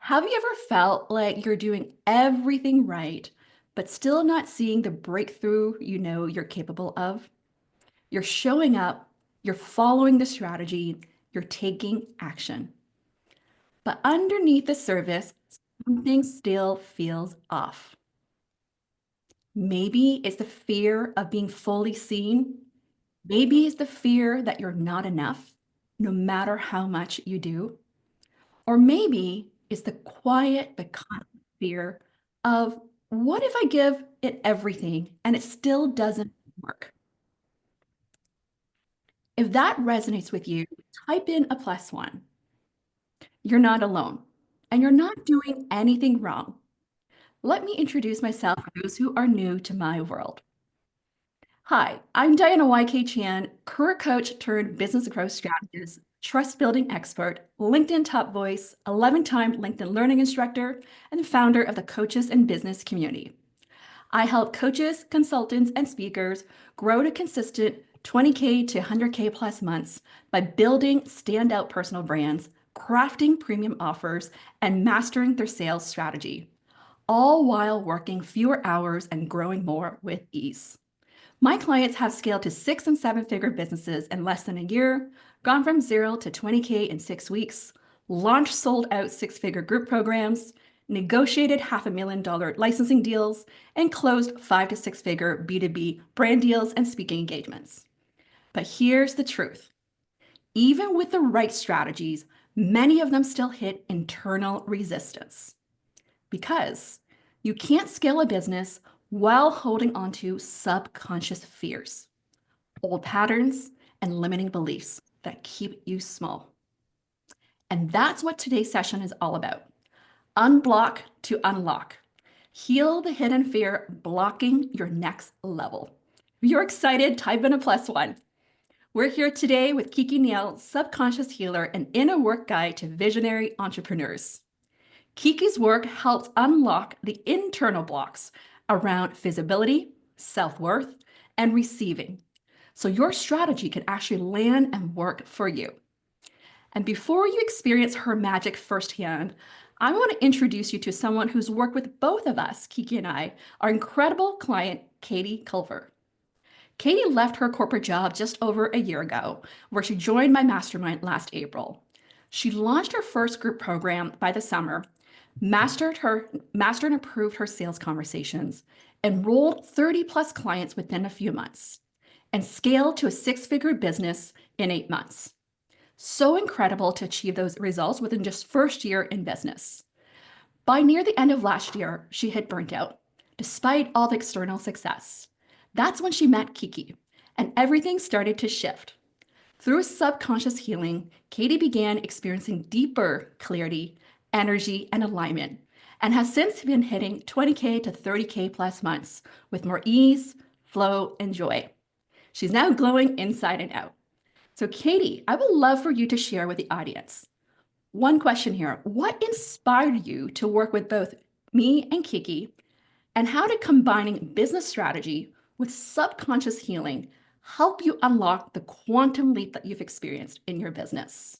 Have you ever felt like you're doing everything right, but still not seeing the breakthrough you know you're capable of? You're showing up, you're following the strategy, you're taking action. But underneath the surface, something still feels off. Maybe it's the fear of being fully seen. Maybe it's the fear that you're not enough, no matter how much you do. Or maybe it's the quiet but constant fear of what if I give it everything and it still doesn't work? If that resonates with you, type in a +1. You're not alone and you're not doing anything wrong. Let me introduce myself for those who are new to my world. Hi, I'm Diana YK Chan, career coach turned business growth strategist, trust building expert, LinkedIn top voice, 11-time LinkedIn learning instructor, and founder of the Coaches and Business community. I help coaches, consultants, and speakers grow to consistent 20K to 100K plus months by building standout personal brands, crafting premium offers, and mastering their sales strategy, all while working fewer hours and growing more with ease. My clients have scaled to 6 and 7 figure businesses in less than a year, gone from 0 to 20K in 6 weeks, launched sold out 6 figure group programs, negotiated $500,000 licensing deals, and closed 5 to 6 figure B2B brand deals and speaking engagements. But here's the truth. Even with the right strategies, many of them still hit internal resistance because you can't scale a business while holding onto subconscious fears, old patterns, and limiting beliefs that keep you small. And that's what today's session is all about. Unblock to unlock. Heal the hidden fear blocking your next level. If you're excited, type in a +1. We're here today with Kiki Neag, subconscious healer and inner work guide to visionary entrepreneurs. Kiki's work helps unlock the internal blocks around visibility, self-worth, and receiving, so your strategy can actually land and work for you. And before you experience her magic firsthand, I want to introduce you to someone who's worked with both of us, Kiki and I, our incredible client, Katie Culver. Katie left her corporate job just over a year ago, where she joined my mastermind last April. She launched her first group program by the summer, mastered and improved her sales conversations, enrolled 30 plus clients within a few months, and scaled to a 6 figure business in 8 months. So incredible to achieve those results within just first year in business. By near the end of last year, she had burnt out, despite all the external success. That's when she met Kiki, and everything started to shift. Through subconscious healing, Katie began experiencing deeper clarity, energy, and alignment, and has since been hitting 20K to 30K plus months with more ease, flow, and joy. She's now glowing inside and out. So, Katie, I would love for you to share with the audience. One question here. What inspired you to work with both me and Kiki, and how did combining business strategy with subconscious healing help you unlock the quantum leap that you've experienced in your business?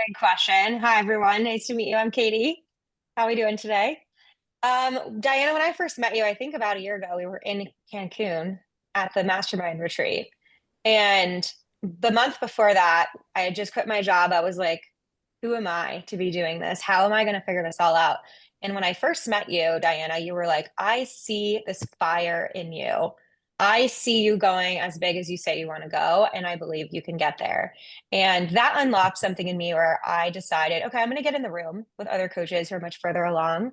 Good question. Hi, everyone. Nice to meet you. I'm Katie. How are we doing today? Diana, when I first met you, I think about a year ago, we were in Cancun at the mastermind retreat. And the month before that, I had just quit my job. I was like, who am I to be doing this? How am I going to figure this all out? And when I first met you, Diana, you were like, I see this fire in you. I see you going as big as you say you want to go, and I believe you can get there. And that unlocked something in me where I decided, okay, I'm going to get in the room with other coaches who are much further along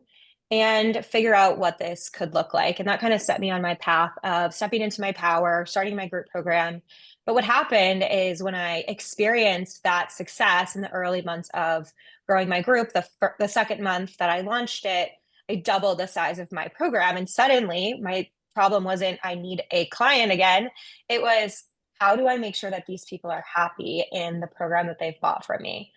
and figure out what this could look like. And that kind of set me on my path of stepping into my power, starting my group program. But what happened is when I experienced that success in the early months of growing my group, the second month that I launched it, I doubled the size of my program. And suddenly my problem wasn't, I need a client again. It was, how do I make sure that these people are happy in the program that they've bought from me?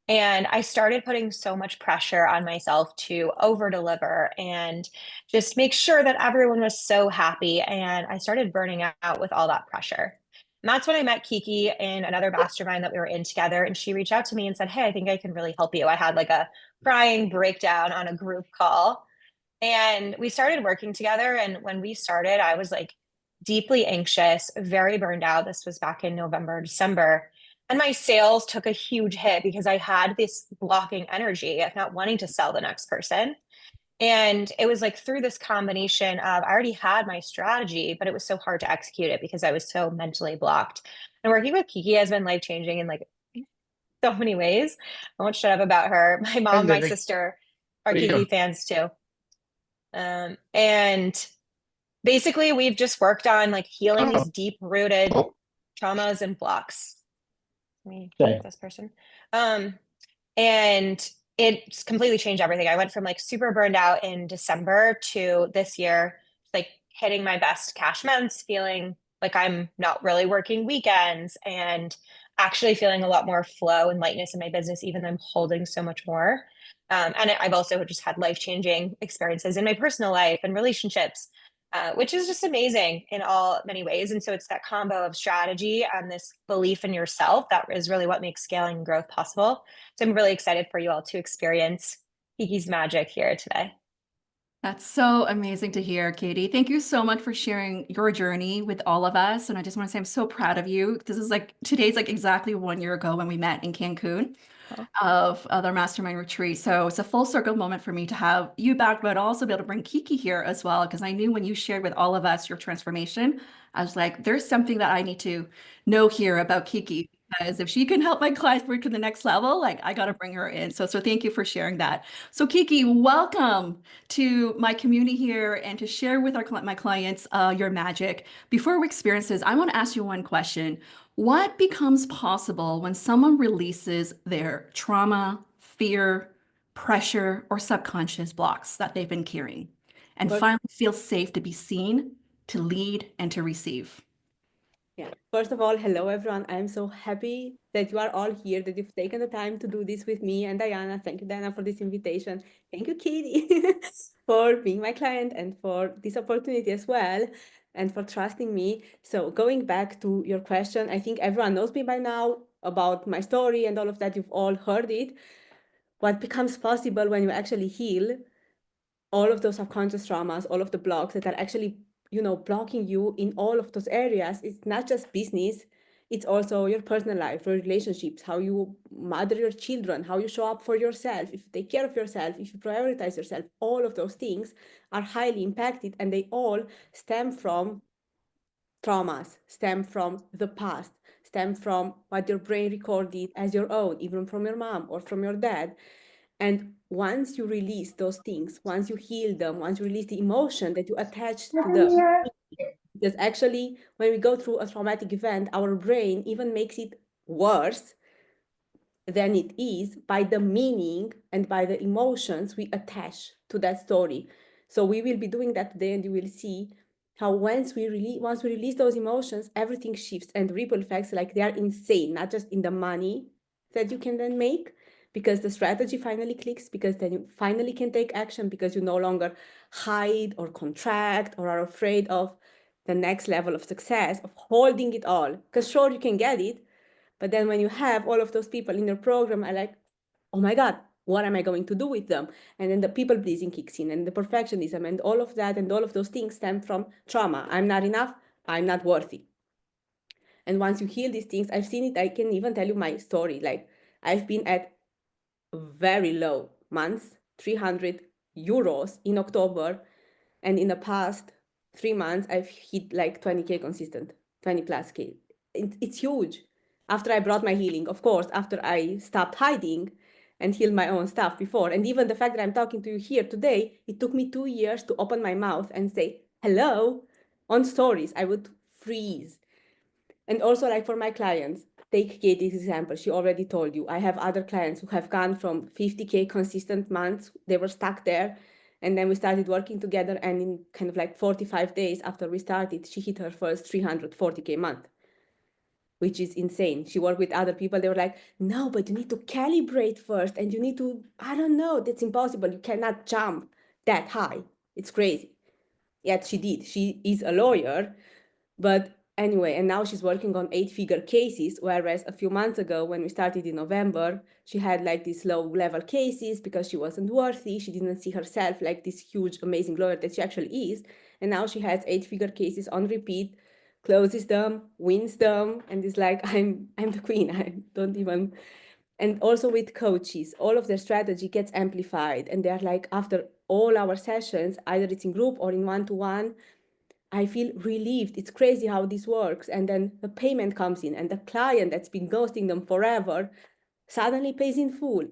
And I started putting so much pressure on myself to over deliver and just make sure that everyone was so happy. And I started burning out with all that pressure. And that's when I met Kiki in another mastermind that we were in together. And she reached out to me and said, "Hey, I think I can really help you." I had like a crying breakdown on a group call. And we started working together. And when we started, I was like deeply anxious, very burned out. This was back in November, December. And my sales took a huge hit because I had this blocking energy of not wanting to sell the next person. And it was like through this combination of I already had my strategy, but it was so hard to execute it because I was so mentally blocked. And working with Kiki has been life changing in like so many ways. I won't shut up about her. My Hi, mom, my Living. sister How are are you Kiki doing? fans too. And basically, we've just worked on like healing Oh, these deep rooted oh, traumas and blocks. Let me mute okay. this person. Um, and it's completely changed everything. I went from like super burned out in December to this year, like hitting my best cash months, feeling like I'm not really working weekends and actually feeling a lot more flow and lightness in my business, even though I'm holding so much more. And I've also just had life-changing experiences in my personal life and relationships, which is just amazing in all many ways. And so it's that combo of strategy and this belief in yourself that is really what makes scaling and growth possible. So I'm really excited for you all to experience Kiki's magic here today. That's so amazing to hear, Katie. Thank you so much for sharing your journey with all of us. And I just want to say I'm so proud of you. This is like today's like exactly 1 year ago when we met in Cancun Oh, of other mastermind retreat. So it's a full circle moment for me to have you back, but also be able to bring Kiki here as well. Because I knew when you shared with all of us your transformation, I was like, there's something that I need to know here about Kiki. Because if she can help my clients work to the next level, like I got to bring her in. So thank you for sharing that. So Kiki, welcome to my community here and to share with my clients your magic. Before we experience this, I want to ask you one question. What becomes possible when someone releases their trauma, fear, pressure, or subconscious blocks that they've been carrying and First, finally feel safe to be seen, to lead, and to receive? yeah. First of all, hello everyone. I'm so happy that you are all here, that you've taken the time to do this with me and Diana. Thank you, Diana, for this invitation. Thank you, Katie, for being my client and for this opportunity as well, and for trusting me. So, going back to your question, I think everyone knows me by now about my story and all of that. You've all heard it. What becomes possible when you actually heal all of those subconscious traumas, all of the blocks that are actually, blocking you in all of those areas. It's not just business, it's also your personal life, your relationships, how you mother your children, how you show up for yourself, if you take care of yourself, if you prioritize yourself. All of those things are highly impacted, and they all stem from traumas, stem from the past, stem from what your brain recorded as your own, even from your mom or from your dad. And once you release those things, once you heal them, once you release the emotion that you attach to them, because actually, when we go through a traumatic event, our brain even makes it worse than it is by the meaning and by the emotions we attach to that story. So we will be doing that today, and you will see how once we release those emotions, everything shifts, and ripple effects, like, they are insane, not just in the money that you can then make, because the strategy finally clicks, because then you finally can take action, because you no longer hide or contract or are afraid of the next level of success, of holding it all. Because sure, you can get it, but then when you have all of those people in your program, are like, oh my God, what am I going to do with them? And then the people pleasing kicks in, and the perfectionism, and all of that, and all of those things stem from trauma. I'm not enough. I'm not worthy. And once you heal these things, I've seen it. I can even tell you my story. Like, I've been at very low months, 300 euros in October. And in the past 3 months, I've hit like 20K consistent, 20 plus K. It's huge. After I brought my healing, of course, after I stopped hiding and healed my own stuff before. And even the fact that I'm talking to you here today, it took me 2 years to open my mouth and say hello on stories. I would freeze. And also, like, for my clients, take Katie's example. She already told you. I have other clients who have gone from 50K consistent months. They were stuck there. And then we started working together. And in kind of like 45 days after we started, she hit her first 340K month, which is insane. She worked with other people. They were like, no, but you need to calibrate first. And you need to, I don't know, that's impossible. You cannot jump that high. It's crazy. Yet she did. She is a lawyer, but Anyway, and now she's working on 8-figure cases, whereas a few months ago, when we started in November, she had like these low-level cases because she wasn't worthy. She didn't see herself like this huge, amazing lawyer that she actually is. And now she has 8-figure cases on repeat, closes them, wins them, and is like, I'm the queen. I don't even. And also with coaches, all of their strategy gets amplified, and they're like, after all our sessions, either it's in group or in one-to-one, I feel relieved. It's crazy how this works. And then the payment comes in, and the client that's been ghosting them forever suddenly pays in full.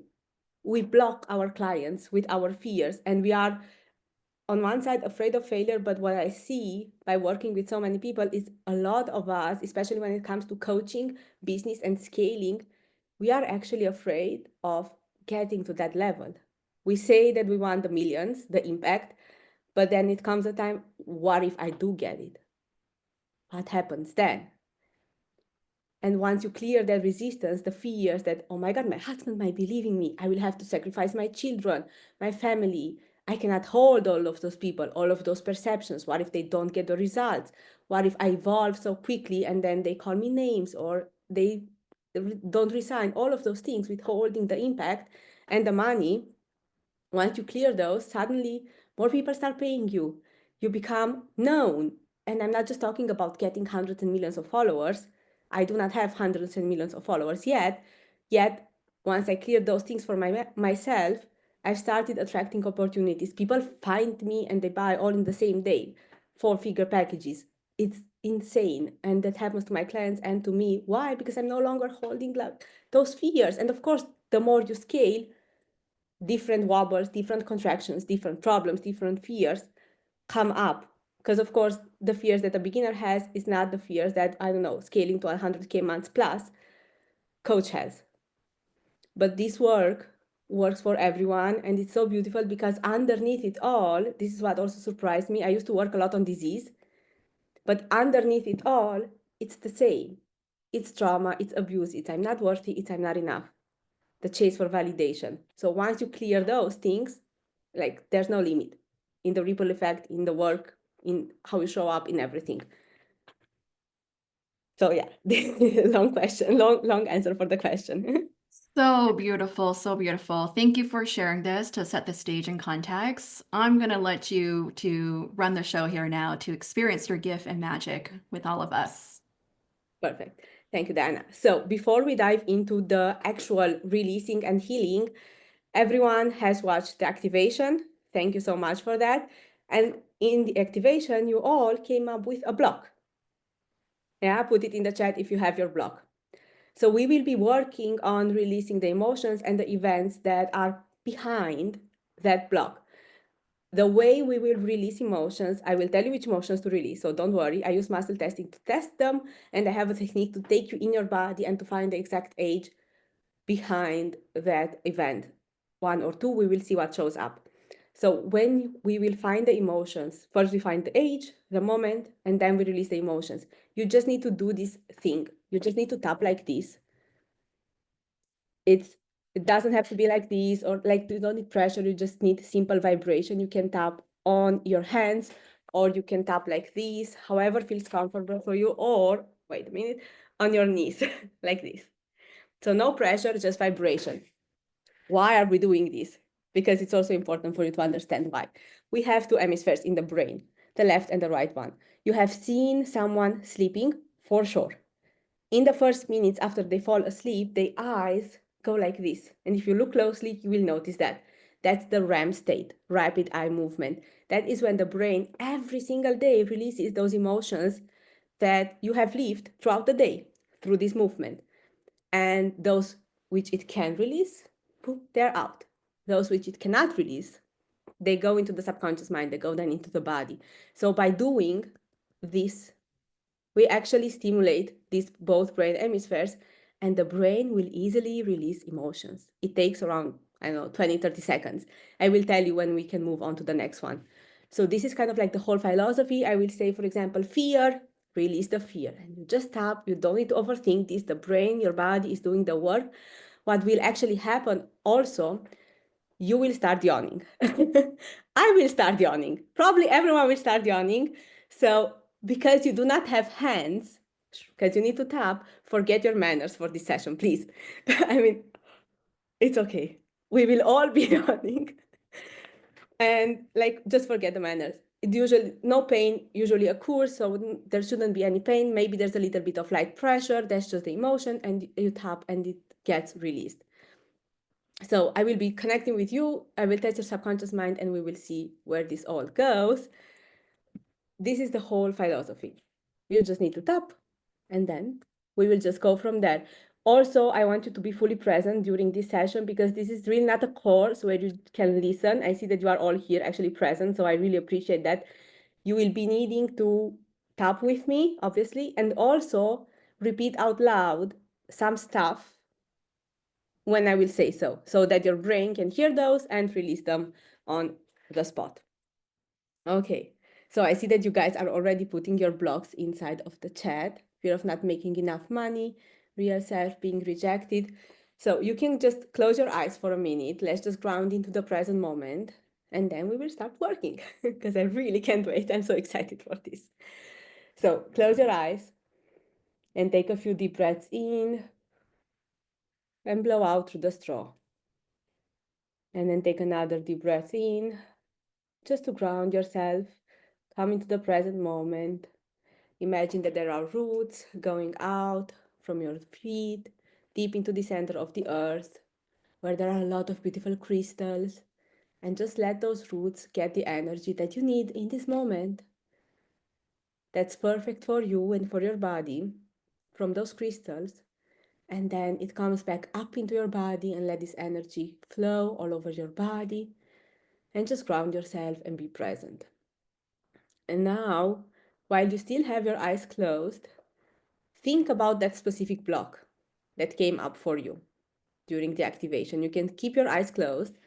We block our clients with our fears, and we are on one side afraid of failure. But what I see by working with so many people is a lot of us, especially when it comes to coaching, business, and scaling, we are actually afraid of getting to that level. We say that we want the millions, the impact, but then it comes a time, what if I do get it? What happens then? And once you clear that resistance, the fears that, oh my God, my husband might be leaving me. I will have to sacrifice my children, my family. I cannot hold all of those people, all of those perceptions. What if they don't get the results? What if I evolve so quickly and then they call me names or they don't resign? All of those things, withholding the impact and the money. Once you clear those, suddenly more people start paying you. You become known. And I'm not just talking about getting hundreds and millions of followers. I do not have hundreds and millions of followers yet. Yet, once I cleared those things for myself, I've started attracting opportunities. People find me and they buy all in the same day, 4-figure packages. It's insane. And that happens to my clients and to me. Why? Because I'm no longer holding like those fears. And of course, the more you scale, different wobbles, different contractions, different problems, different fears come up. Because of course, the fears that a beginner has is not the fears that, I don't know, scaling to 100K months plus coach has. But this works for everyone. And it's so beautiful because underneath it all, this is what also surprised me. I used to work a lot on disease, but underneath it all, it's the same. It's trauma, it's abuse, it's I'm not worthy, it's I'm not enough. The chase for validation. So once you clear those things, like there's no limit in the ripple effect, in the work, in how you show up, in everything. So yeah, long question, long answer for the question. So beautiful, so beautiful. Thank you for sharing this to set the stage and context. I'm going to let you to run the show here now to experience your gift and magic with all of us. Perfect. Thank you, Diana. So before we dive into the actual releasing and healing, everyone has watched the activation. Thank you so much for that. And in the activation, you all came up with a block. Yeah, put it in the chat if you have your block. So we will be working on releasing the emotions and the events that are behind that block. The way we will release emotions, I will tell you which emotions to release. So don't worry, I use muscle testing to test them. And I have a technique to take you in your body and to find the exact age behind that event. 1 or 2, we will see what shows up. So when we will find the emotions, first we find the age, the moment, and then we release the emotions. You just need to do this thing. You just need to tap like this. It doesn't have to be like this, or like you don't need pressure. You just need simple vibration. You can tap on your hands, or you can tap like this, however feels comfortable for you, or wait a minute, on your knees, like this. So no pressure, just vibration. Why are we doing this? Because it's also important for you to understand why. We have 2 hemispheres in the brain, the left and the right one. You have seen someone sleeping, for sure. In the first minutes after they fall asleep, their eyes go like this. And if you look closely, you will notice that. That's the REM state, rapid eye movement. That is when the brain every single day releases those emotions that you have lived throughout the day through this movement. And those which it can release, they're out. Those which it cannot release, they go into the subconscious mind, they go then into the body. So by doing this, we actually stimulate these both brain hemispheres, and the brain will easily release emotions. It takes around, I don't know, 20, 30 seconds. I will tell you when we can move on to the next one. So this is kind of like the whole philosophy. I will say, for example, fear, release the fear. And you just tap, you don't need to overthink this. The brain, your body is doing the work. What will actually happen also, you will start yawning. I will start yawning. Probably everyone will start yawning. So because you do not have hands, because you need to tap. Forget your manners for this session, please. I mean, it's okay. We will all be running. And like, just forget the manners. It usually, no pain usually occurs, so there shouldn't be any pain. Maybe there's a little bit of light pressure. That's just the emotion, and you tap and it gets released. So I will be connecting with you. I will test your subconscious mind and we will see where this all goes. This is the whole philosophy. You just need to tap and then we will just go from there. Also, I want you to be fully present during this session because this is really not a course where you can listen. I see that you are all here actually present, so I really appreciate that. You will be needing to tap with me, obviously, and also repeat out loud some stuff when I will say so that your brain can hear those and release them on the spot. Okay, so I see that you guys are already putting your blocks inside of the chat. Fear of not making enough money, real self being rejected. So you can just close your eyes for a minute. Let's just ground into the present moment and then we will start working because I really can't wait. I'm so excited for this. So close your eyes and take a few deep breaths in and blow out through the straw. And then take another deep breath in, just to ground yourself, come into the present moment. Imagine that there are roots going out from your feet, deep into the center of the earth, where there are a lot of beautiful crystals. And just let those roots get the energy that you need in this moment. That's perfect for you and for your body from those crystals. And then it comes back up into your body and let this energy flow all over your body. And just ground yourself and be present. And now, while you still have your eyes closed, think about that specific block that came up for you during the activation. You can keep your eyes closed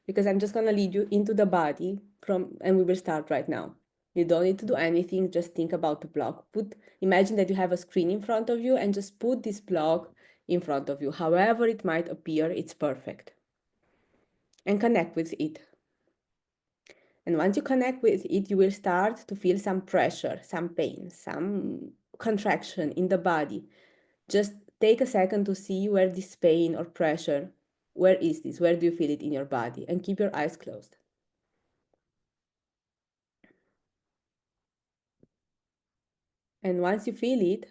because I'm just going to lead you into the body and we will start right now. You don't need to do anything, just think about the block. Imagine that you have a screen in front of you and just put this block in front of you. However it might appear, it's perfect. And connect with it. And once you connect with it, you will start to feel some pressure, some pain, some contraction in the body. Just take a second to see where this pain or pressure, where is this? Where do you feel it in your body? And keep your eyes closed. And once you feel it,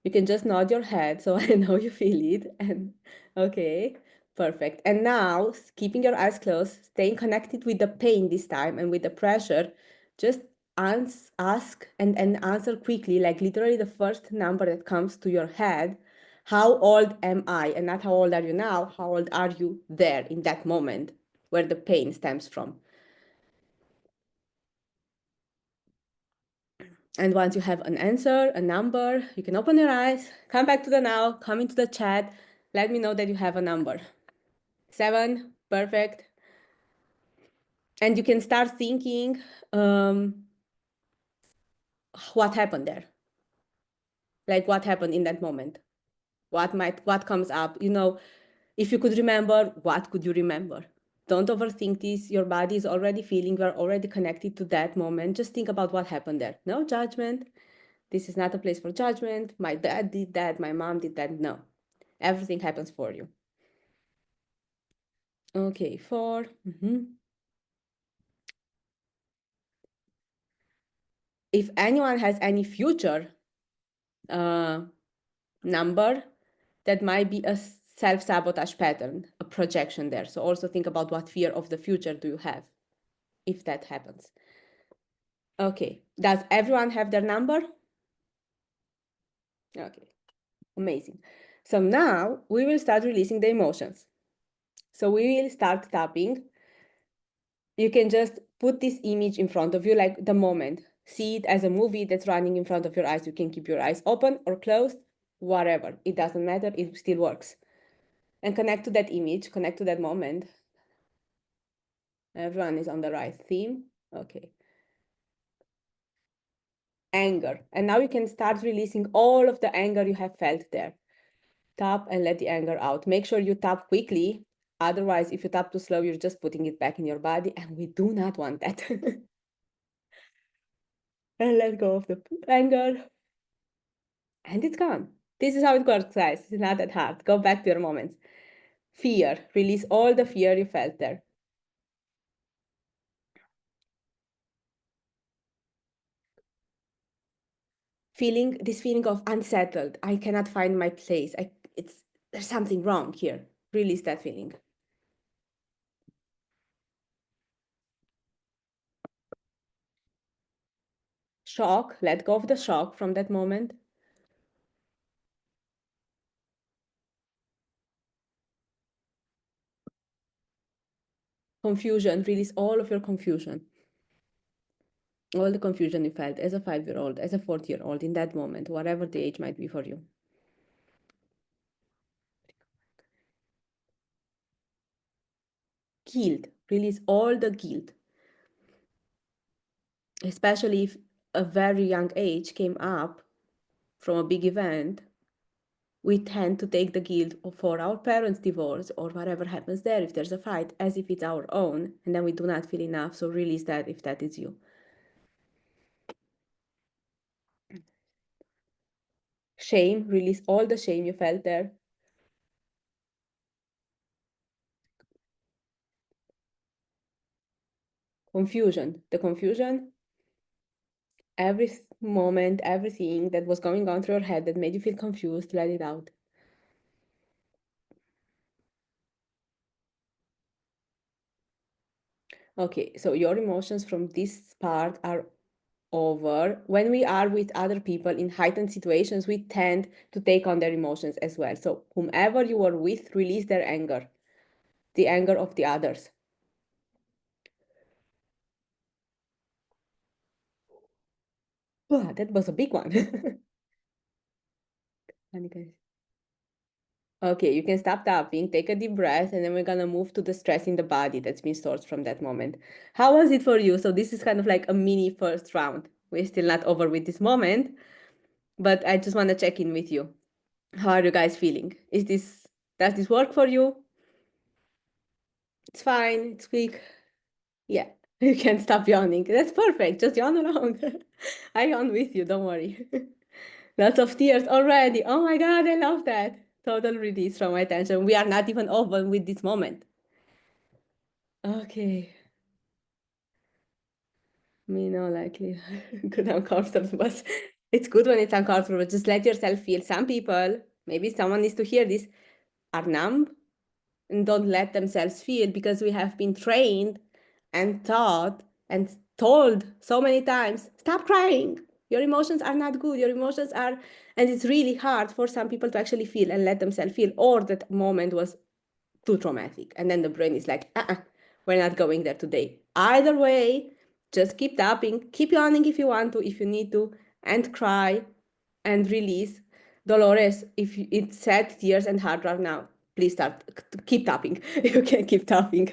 you can just nod your head so I know you feel it. And okay, perfect. And now, keeping your eyes closed, staying connected with the pain this time and with the pressure, just ask and answer quickly, like literally the first number that comes to your head. How old am I? And not how old are you now? How old are you there in that moment where the pain stems from? And once you have an answer, a number, you can open your eyes, come back to the now, come into the chat, let me know that you have a number. 7, perfect. And you can start thinking what happened there. Like what happened in that moment? What comes up? If you could remember, what could you remember? Don't overthink this. Your body is already feeling, you are already connected to that moment. Just think about what happened there. No judgment. This is not a place for judgment. My dad did that. My mom did that. No. Everything happens for you. Okay, 4. If anyone has any future number, that might be a self-sabotage pattern, a projection there. So also think about what fear of the future do you have if that happens. Okay, does everyone have their number? Okay, amazing. So now we will start releasing the emotions. So we will start tapping. You can just put this image in front of you, like the moment. See it as a movie that's running in front of your eyes. You can keep your eyes open or closed, whatever. It doesn't matter, it still works. And connect to that image, connect to that moment. Everyone is on the right theme. Okay. Anger. And now you can start releasing all of the anger you have felt there. Tap and let the anger out. Make sure you tap quickly. Otherwise, if you tap too slow, you're just putting it back in your body, and we do not want that. And let go of the anger. And it's gone. This is how it works, guys. It's not that hard. Go back to your moments. Fear. Release all the fear you felt there. This feeling of unsettled. I cannot find my place. There's something wrong here. Release that feeling. Shock. Let go of the shock from that moment. Confusion. Release all of your confusion. All the confusion you felt as a 5-year-old, as a 40-year-old in that moment, whatever the age might be for you. Guilt. Release all the guilt. Especially if a very young age came up from a big event, we tend to take the guilt for our parents' divorce or whatever happens there, if there's a fight, as if it's our own, and then we do not feel enough. So release that if that is you. Shame. Release all the shame you felt there. Confusion. The confusion, every moment, everything that was going on through your head that made you feel confused, let it out. Okay, so your emotions from this part are over. When we are with other people in heightened situations, we tend to take on their emotions as well. So whomever you are with, release their anger, the anger of the others. Wow, that was a big one. Okay, you can stop tapping, take a deep breath, and then we're gonna move to the stress in the body that's been stored from that moment. How was it for you? So this is kind of like a mini first round. We're still not over with this moment, but I just want to check in with you. How are you guys feeling? Does this work for you? It's fine, it's quick. Yeah, you can stop yawning. That's perfect. Just yawn along. I yawn with you, don't worry. Lots of tears already. Oh my God, I love that. Total release from my tension. We are not even over with this moment. Okay. Me no likely good uncomfortable, but it's good when it's uncomfortable. Just let yourself feel. Some people, maybe someone needs to hear this, are numb and don't let themselves feel because we have been trained and taught and told so many times, stop crying. Your emotions are not good. Your emotions are, and it's really hard for some people to actually feel and let themselves feel, or that moment was too traumatic. And then the brain is like, we're not going there today. Either way, just keep tapping, keep yawning if you want to, if you need to, and cry and release. Dolores, if it's sad tears and hard right now, please keep tapping. You can keep tapping.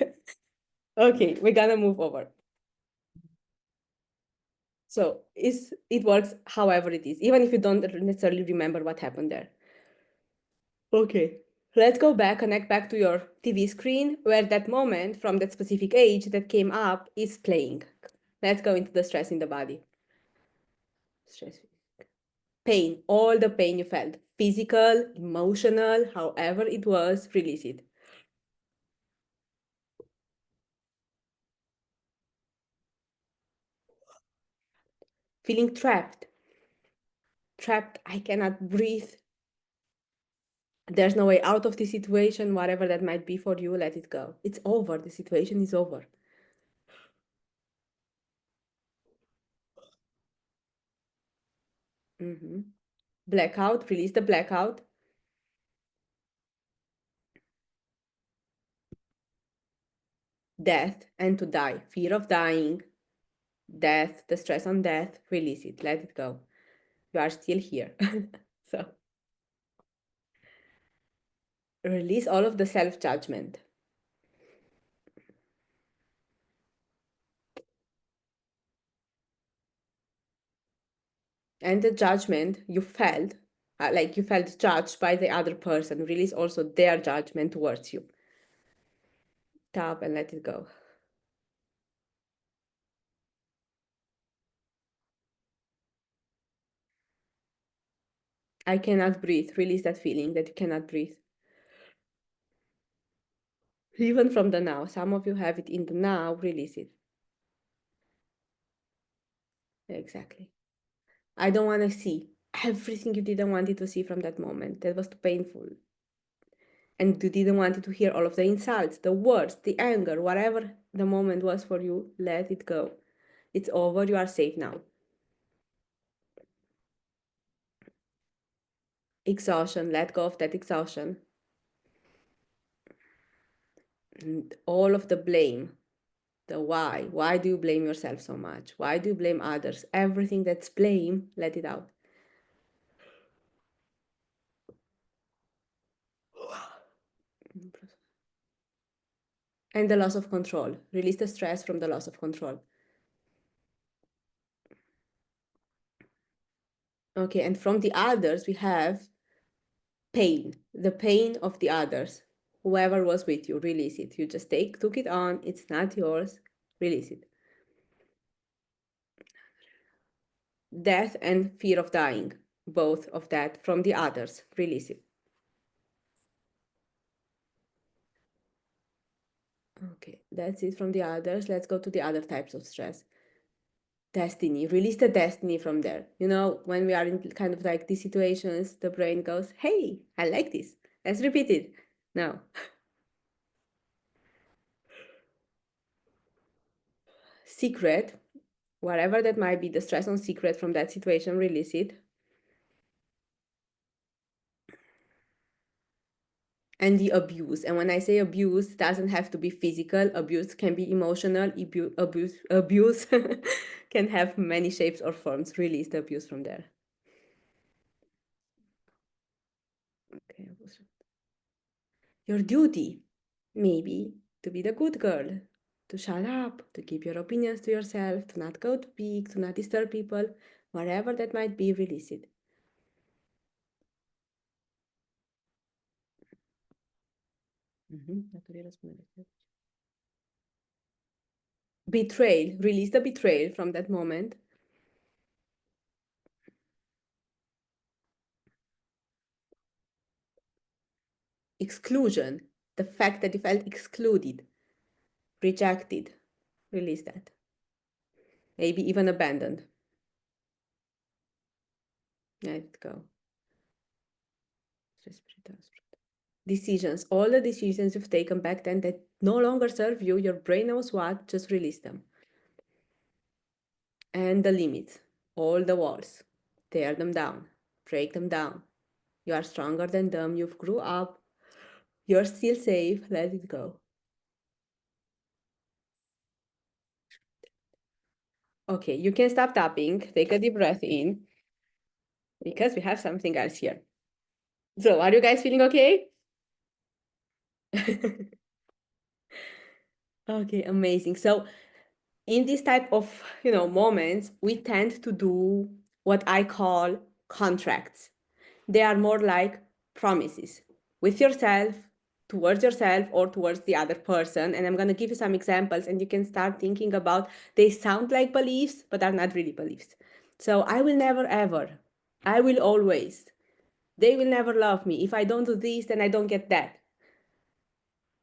Okay, we're gonna move over. So it works however it is, even if you don't necessarily remember what happened there. Okay, let's go back, connect back to your TV screen where that moment from that specific age that came up is playing. Let's go into the stress in the body. Stress. Pain, all the pain you felt, physical, emotional, however it was, release it. Feeling trapped. Trapped, I cannot breathe. There's no way out of the situation, whatever that might be for you, let it go. It's over, the situation is over. Blackout, release the blackout. Death and to die, fear of dying, death, the stress on death, release it, let it go. You are still here. So release all of the self-judgment. And the judgment you felt, like you felt judged by the other person, release also their judgment towards you. Tap and let it go. I cannot breathe. Release that feeling that you cannot breathe. Even from the now. Some of you have it in the now, release it. Exactly. I don't want to see everything you didn't want it to see from that moment. That was too painful. And you didn't want it to hear all of the insults, the words, the anger, whatever the moment was for you, let it go. It's over. You are safe now. Exhaustion. Let go of that exhaustion. And all of the blame. The why. Why do you blame yourself so much? Why do you blame others? Everything that's blame, let it out. And the loss of control. Release the stress from the loss of control. Okay, and from the others, we have pain. The pain of the others. Whoever was with you, release it. You just took it on. It's not yours. Release it. Death and fear of dying. Both of that from the others. Release it. Okay, that's it from the others. Let's go to the other types of stress. Destiny. Release the destiny from there. You know, when we are in kind of like these situations, the brain goes, hey, I like this. Let's repeat it. Now, secret, whatever that might be, the stress on secret from that situation, release it. And the abuse. And when I say abuse, it doesn't have to be physical. Abuse can be emotional. Abuse can have many shapes or forms. Release the abuse from there. Okay. Your duty, maybe, to be the good girl, to shut up, to keep your opinions to yourself, to not go to peak, to not disturb people, whatever that might be, release it. Betrayal, release the betrayal from that moment. Exclusion, the fact that you felt excluded, rejected, release that. Maybe even abandoned. Let it go. Decisions, all the decisions you've taken back then that no longer serve you, your brain knows what, just release them. And the limits, all the walls, tear them down, break them down. You are stronger than them, you've grew up, you're still safe, let it go. Okay, you can stop tapping, take a deep breath in, because we have something else here. So, are you guys feeling okay? Okay, amazing. So, in this type of, moments, we tend to do what I call contracts. They are more like promises with yourself, towards yourself, or towards the other person. And I'm going to give you some examples, and you can start thinking about, they sound like beliefs, but are not really beliefs. So, I will never ever, I will always, they will never love me. If I don't do this, then I don't get that.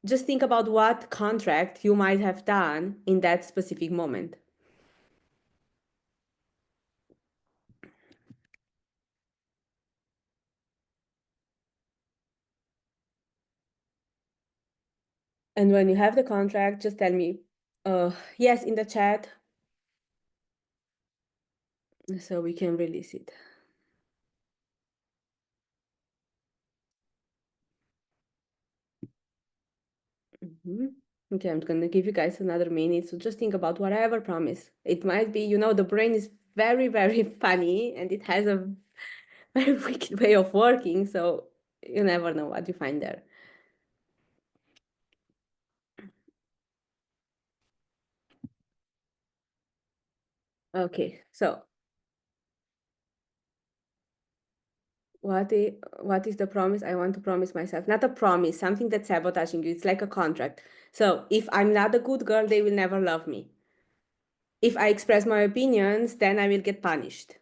Just think about what contract you might have done in that specific moment. And when you have the contract, just tell me, yes, in the chat, so we can release it. Okay, I'm going to give you guys another minute. So just think about whatever promise. It might be, the brain is very, very funny, and it has a very wicked way of working. So you never know what you find there. Okay, so what is the promise I want to promise myself? Not a promise, something that's sabotaging you. It's like a contract. So if I'm not a good girl, they will never love me. If I express my opinions, then I will get punished.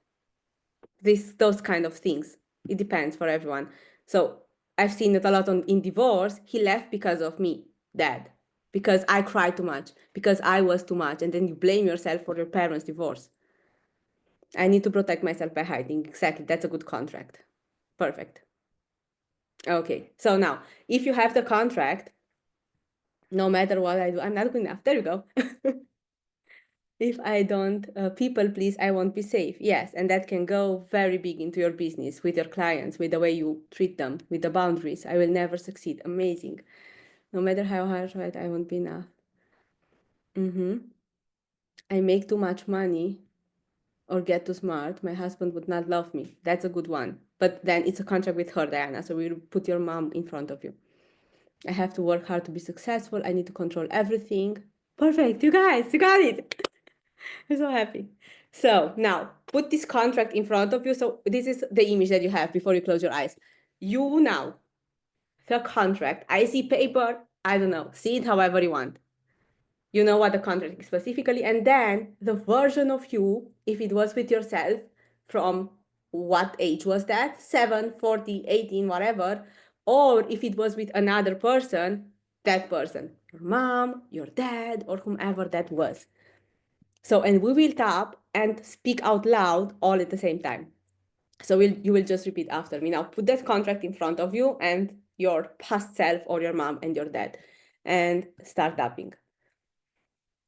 Those kind of things. It depends for everyone. So I've seen it a lot in divorce. He left because of me, dad, because I cried too much, because I was too much. And then you blame yourself for your parents' divorce. I need to protect myself by hiding. Exactly. That's a good contract. Perfect. Okay. So now, if you have the contract, no matter what I do, I'm not good enough. There you go. If I don't people please, I won't be safe. Yes, and that can go very big into your business, with your clients, with the way you treat them, with the boundaries. I will never succeed. Amazing. No matter how hard I try, I won't be enough. I make too much money or get too smart. My husband would not love me. That's a good one. But then it's a contract with her, Diana. So we'll put your mom in front of you. I have to work hard to be successful. I need to control everything. Perfect. You guys, you got it. I'm so happy. So now put this contract in front of you. So this is the image that you have before you close your eyes. You now, the contract. I see paper. I don't know. See it however you want. You know what the contract is specifically. And then the version of you, if it was with yourself, from what age was that? 7, 40, 18, whatever. Or if it was with another person, that person, your mom, your dad, or whomever that was. So, and we will tap and speak out loud all at the same time. So you will just repeat after me. Now put that contract in front of you and your past self or your mom and your dad, and start tapping.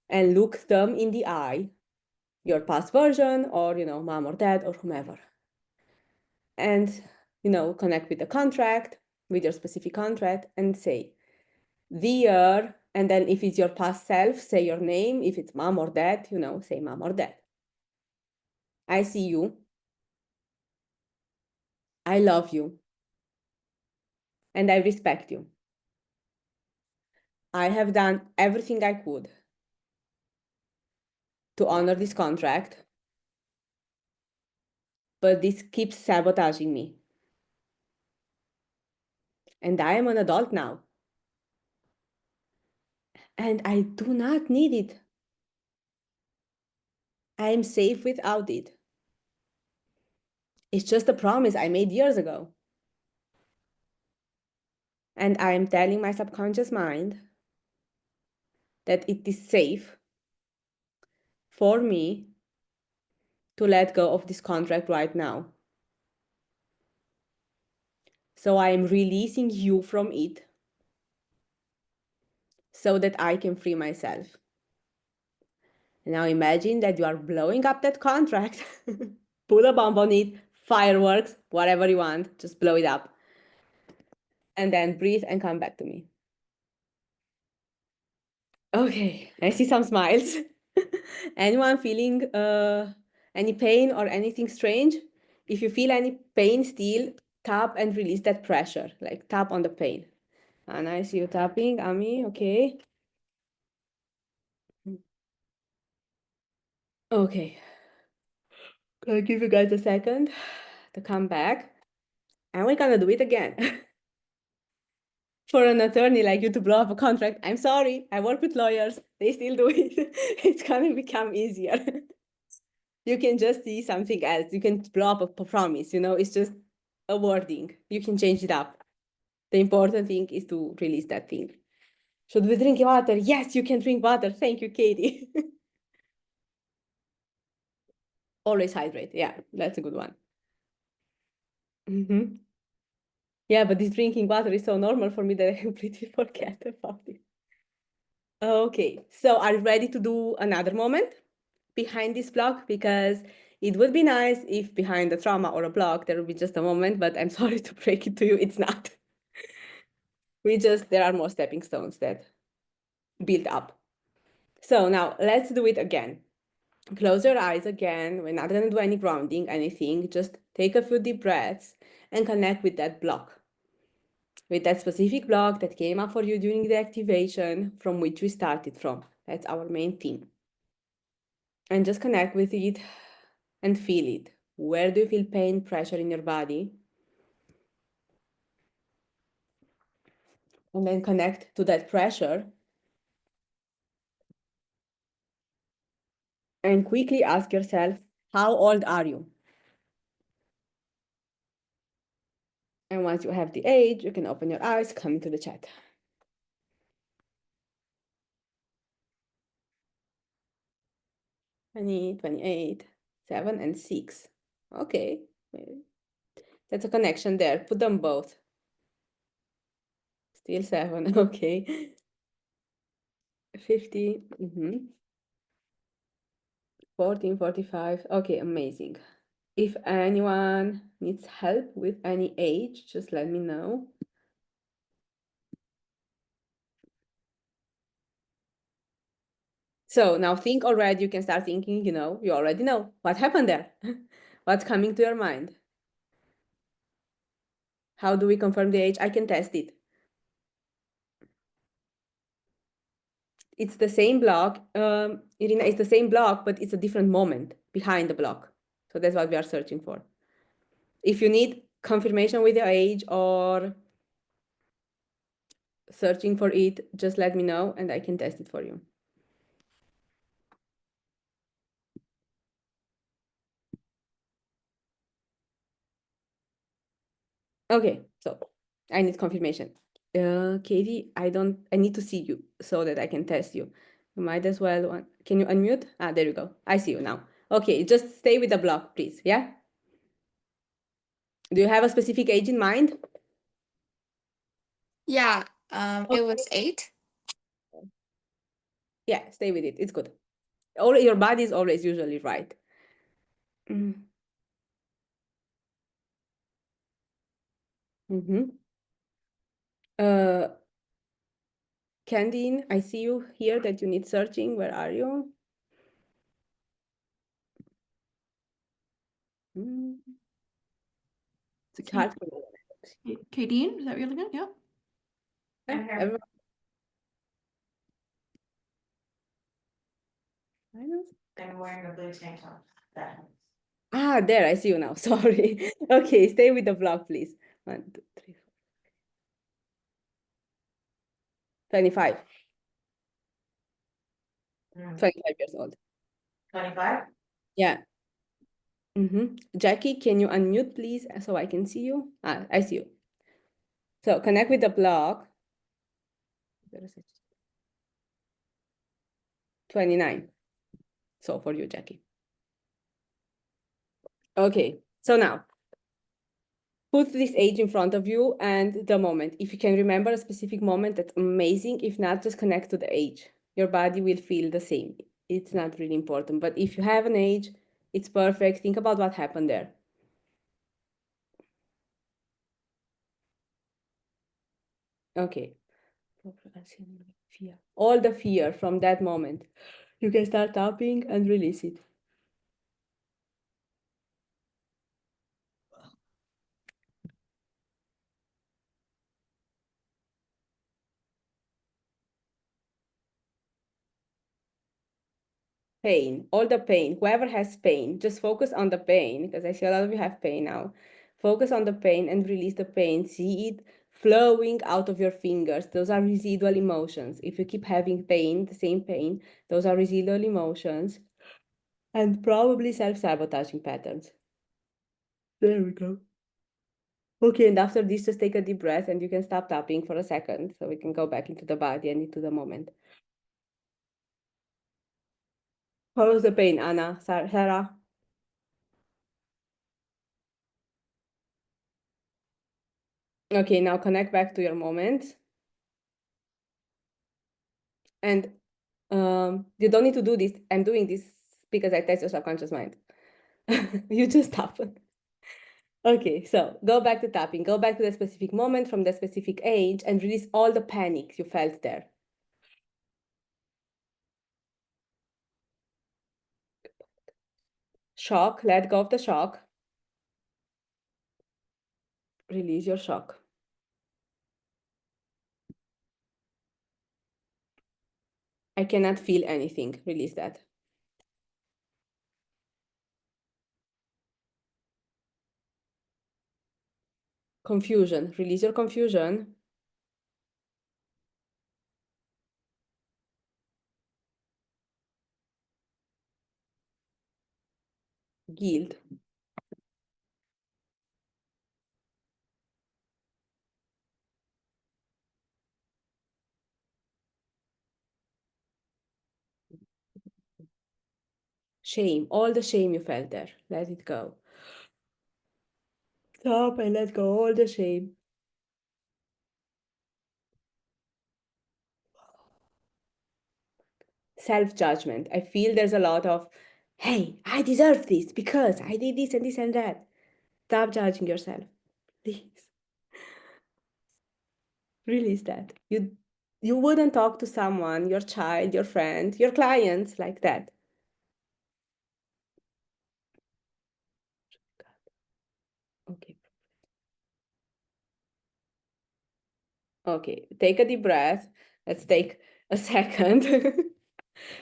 And look them in the eye, your past version or, mom or dad or whomever. And, connect with the contract, with your specific contract, and say, dear, and then if it's your past self, say your name. If it's mom or dad, say mom or dad. I see you. I love you. And I respect you. I have done everything I could to honor this contract, but this keeps sabotaging me. And I am an adult now. And I do not need it. I am safe without it. It's just a promise I made years ago. And I am telling my subconscious mind that it is safe for me to let go of this contract right now. So I am releasing you from it so that I can free myself. Now imagine that you are blowing up that contract. Put a bomb on it, fireworks, whatever you want, just blow it up. And then breathe and come back to me. Okay, I see some smiles. Anyone feeling any pain or anything strange? If you feel any pain still, tap and release that pressure, like tap on the pain. And I see you tapping, Ami, okay. Okay, gonna give you guys a second to come back. And we're gonna do it again. For an attorney like you to blow up a contract, I'm sorry, I work with lawyers, they still do it. It's gonna become easier. You can just see something else. You can blow up a promise, it's just a wording. You can change it up. The important thing is to release that thing. Should we drink water? Yes, you can drink water. Thank you, Katie. Always hydrate. Yeah, that's a good one. Yeah, but this drinking water is so normal for me that I completely forget about it. Okay, so are you ready to do another moment behind this block? Because it would be nice if behind a trauma or a block, there would be just a moment, but I'm sorry to break it to you, it's not. There are more stepping stones that build up. So now let's do it again. Close your eyes again. We're not gonna do any grounding, anything. Just take a few deep breaths and connect with that block. With that specific block that came up for you during the activation from which we started from. That's our main theme. And just connect with it and feel it. Where do you feel pain, pressure in your body? And then connect to that pressure. And quickly ask yourself, how old are you? And once you have the age, you can open your eyes, come into the chat. 20, 28, 7, and 6. Okay. That's a connection there. Put them both. Still 7. Okay. 50. 14, 45. Okay, amazing. If anyone needs help with any age, just let me know. So now think already, you can start thinking, you already know what happened there. What's coming to your mind? How do we confirm the age? I can test it. It's the same block, Irina, it's the same block, but it's a different moment behind the block. So that's what we are searching for. If you need confirmation with your age or searching for it, just let me know and I can test it for you. Okay, so I need confirmation. Katie, I need to see you so that I can test you. You might as well, can you unmute? There you go. I see you now. Okay, just stay with the block, please, yeah? Do you have a specific age in mind? Yeah, it was 8. Yeah, stay with it. It's good. Your body is always usually right. Candine, I see you here that you need searching. Where are you? It's hard for me. Kadeen, is that what you're looking at? Yeah. Everyone. I'm wearing a blue tank top. There, I see you now. Sorry. Okay, stay with the block, please. 1, 2, 3, 4. 25. 25 years old. 25? Yeah. Jackie, can you unmute, please, so I can see you? I see you. So connect with the block. 29. So for you, Jackie. Okay, so now put this age in front of you and the moment. If you can remember a specific moment, that's amazing. If not, just connect to the age. Your body will feel the same. It's not really important, but if you have an age, it's perfect. Think about what happened there. Okay. Fear. All the fear from that moment. You can start tapping and release it. Pain, all the pain, whoever has pain, just focus on the pain, because I see a lot of you have pain now. Focus on the pain and release the pain. See it flowing out of your fingers. Those are residual emotions. If you keep having pain, the same pain, those are residual emotions and probably self-sabotaging patterns. There we go. Okay, and after this, just take a deep breath and you can stop tapping for a second so we can go back into the body and into the moment. How was the pain, Anna? Sarah? Okay, now connect back to your moment. And you don't need to do this. I'm doing this because I test your subconscious mind. You just tap. Okay, so go back to tapping. Go back to the specific moment from the specific age and release all the panic you felt there. Shock, let go of the shock. Release your shock. I cannot feel anything. Release that. Confusion. Release your confusion. Guilt. Shame, all the shame you felt there, let it go. Stop and let go all the shame. Self-judgment. I feel there's a lot of, hey, I deserve this because I did this and that. Stop judging yourself, please. Release that. You wouldn't talk to someone, your child, your friend, your clients like that. Okay. Okay, take a deep breath. Let's take a second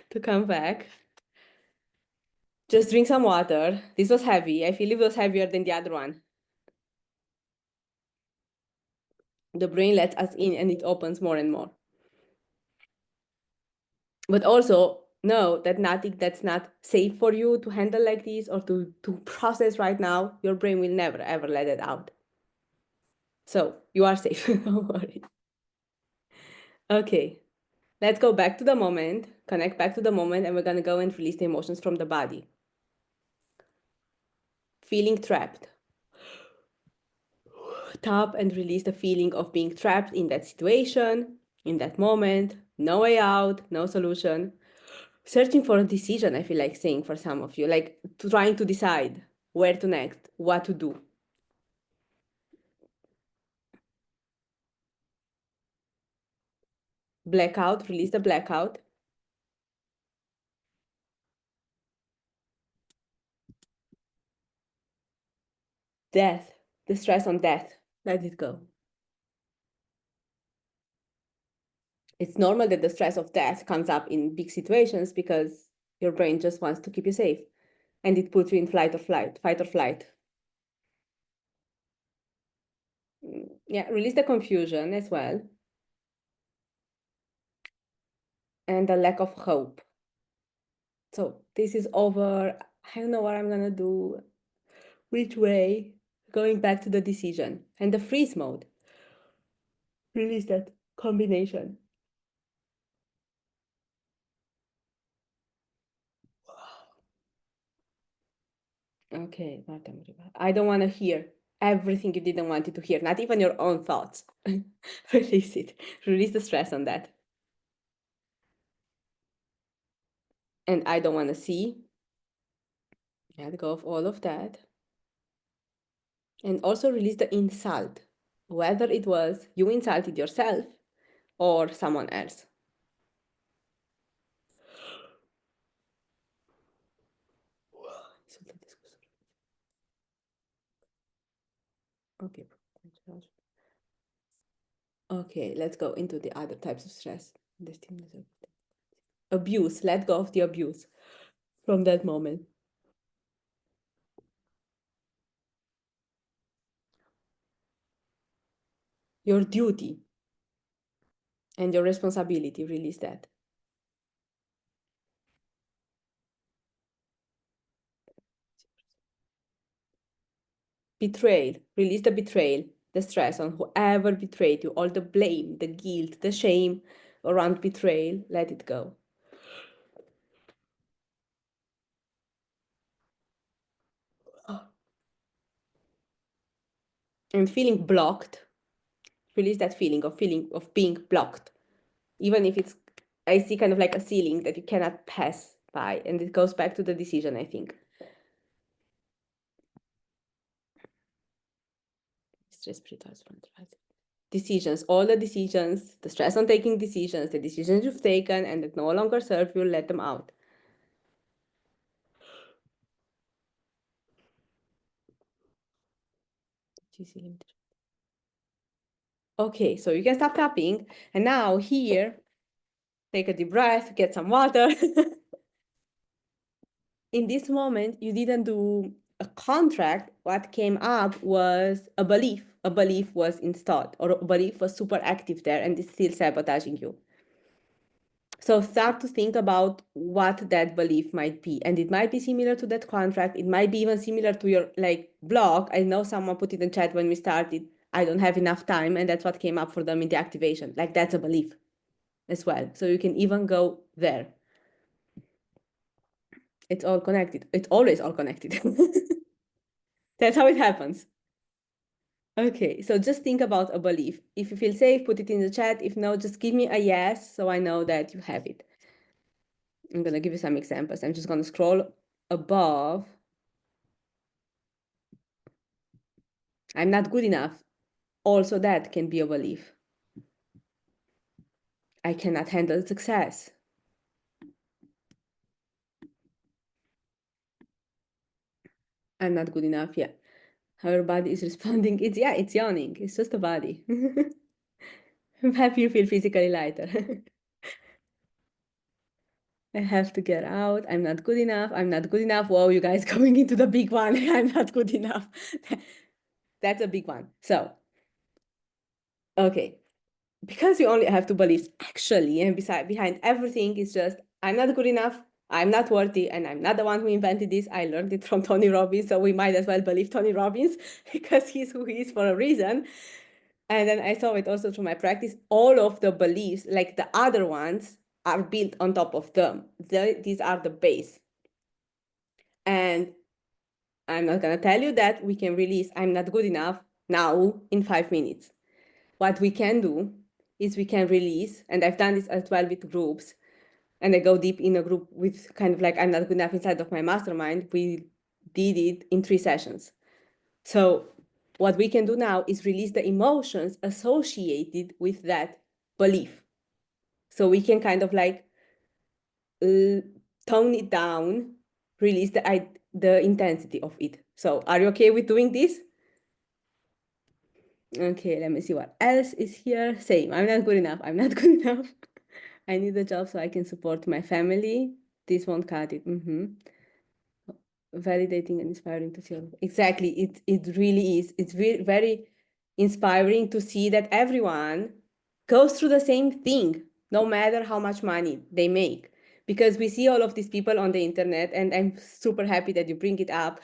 to come back. Just drink some water. This was heavy. I feel it was heavier than the other one. The brain lets us in and it opens more and more. But also know that nothing that's not safe for you to handle like this or to process right now, your brain will never, ever let it out. So you are safe, don't worry. Okay, let's go back to the moment, connect back to the moment, and we're gonna go and release the emotions from the body. Feeling trapped. Tap and release the feeling of being trapped in that situation, in that moment, no way out, no solution. Searching for a decision, I feel like saying for some of you, like trying to decide where to next, what to do. Blackout, release the blackout. Death, the stress on death, let it go. It's normal that the stress of death comes up in big situations because your brain just wants to keep you safe and it puts you in fight or flight. Yeah, release the confusion as well. And the lack of hope. So this is over. I don't know what I'm gonna do, which way, going back to the decision and the freeze mode. Release that combination. Okay, I don't want to hear everything you didn't want it to hear, not even your own thoughts. Release it. Release the stress on that. And I don't want to see. Let go of all of that. And also release the insult, whether it was you insulted yourself or someone else. Okay. Okay, let's go into the other types of stress. Abuse, let go of the abuse from that moment. Your duty and your responsibility, release that. Betrayal, release the betrayal, the stress on whoever betrayed you, all the blame, the guilt, the shame around betrayal, let it go. And feeling blocked, release that feeling of being blocked. Even if it's, I see kind of like a ceiling that you cannot pass by, and it goes back to the decision, I think. Decisions, all the decisions, the stress on taking decisions, the decisions you've taken and that no longer serve you, let them out. Okay, so you can stop tapping. And now here, take a deep breath, get some water. In this moment, you didn't do a contract. What came up was a belief. A belief was installed, or a belief was super active there and it's still sabotaging you. So start to think about what that belief might be. And it might be similar to that contract. It might be even similar to your block. I know someone put it in chat when we started, I don't have enough time. And that's what came up for them in the activation. That's a belief as well. So you can even go there. It's all connected. It's always all connected. That's how it happens. Okay, so just think about a belief. If you feel safe, put it in the chat. If no, just give me a yes so I know that you have it. I'm going to give you some examples. I'm just going to scroll above. I'm not good enough. Also, that can be a belief. I cannot handle success. I'm not good enough. Yeah. How your body is responding. It's yawning. It's just a body. I'm happy you feel physically lighter. I have to get out. I'm not good enough. I'm not good enough. Whoa, you guys going into the big one. I'm not good enough. That's a big one. So, okay. Because you only have two beliefs, actually, and behind everything is just, I'm not good enough, I'm not worthy, and I'm not the one who invented this. I learned it from Tony Robbins, so we might as well believe Tony Robbins because he's who he is for a reason. And then I saw it also through my practice. All of the beliefs, like the other ones, are built on top of them. These are the base. And I'm not going to tell you that we can release I'm not good enough now in 5 minutes. What we can do is we can release, and I've done this as well with groups, and I go deep in a group with kind of like I'm not good enough inside of my mastermind. We did it in 3 sessions. So what we can do now is release the emotions associated with that belief. So we can kind of like tone it down, release the intensity of it. So are you okay with doing this? Okay, let me see what else is here. Same, I'm not good enough. I'm not good enough. I need a job so I can support my family. This won't cut it. Validating and inspiring to feel. Exactly, it really is. It's very inspiring to see that everyone goes through the same thing, no matter how much money they make. Because we see all of these people on the internet, and I'm super happy that you bring it up.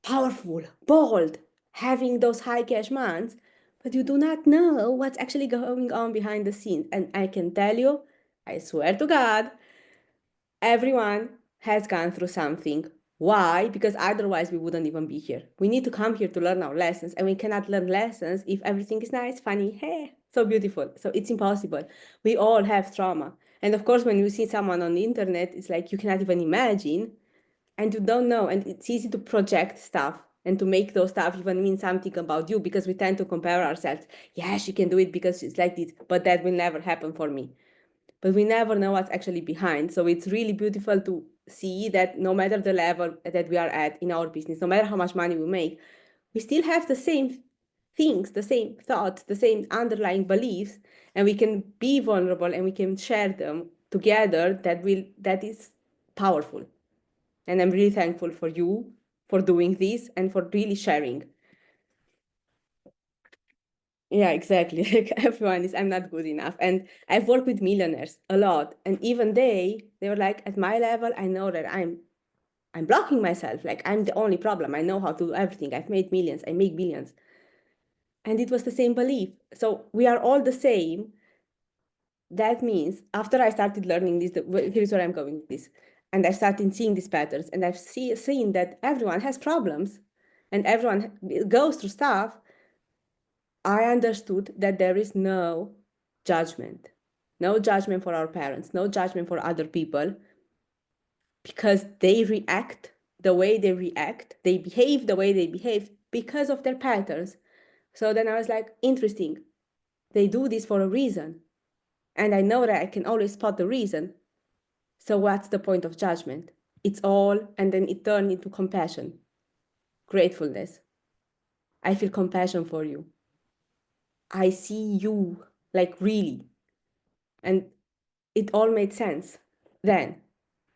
Powerful, bold, having those high cash months, but you do not know what's actually going on behind the scenes. And I can tell you, I swear to God, everyone has gone through something. Why? Because otherwise we wouldn't even be here. We need to come here to learn our lessons, and we cannot learn lessons if everything is nice, funny, hey, so beautiful. So it's impossible. We all have trauma. And of course, when you see someone on the internet, it's like you cannot even imagine, and you don't know, and it's easy to project stuff and to make those stuff even mean something about you, because we tend to compare ourselves. Yeah, she can do it because she's like this, but that will never happen for me. But we never know what's actually behind. So it's really beautiful to see that no matter the level that we are at in our business, no matter how much money we make, we still have the same things, the same thoughts, the same underlying beliefs, and we can be vulnerable and we can share them together. That is powerful. And I'm really thankful for you for doing this and for really sharing. Yeah, exactly. Like everyone is, I'm not good enough. And I've worked with millionaires a lot. And even they were like, at my level, I know that I'm blocking myself. Like I'm the only problem. I know how to do everything. I've made millions. I make billions. And it was the same belief. So we are all the same. That means after I started learning this, here's where I'm going with this. And I started seeing these patterns, and I've seen that everyone has problems and everyone goes through stuff. I understood that there is no judgment. No judgment for our parents, no judgment for other people, because they react the way they react, they behave the way they behave because of their patterns. So then I was like, interesting. They do this for a reason. And I know that I can always spot the reason. So what's the point of judgment? It's all, and then it turned into compassion, gratefulness. I feel compassion for you. I see you, like really. And it all made sense then.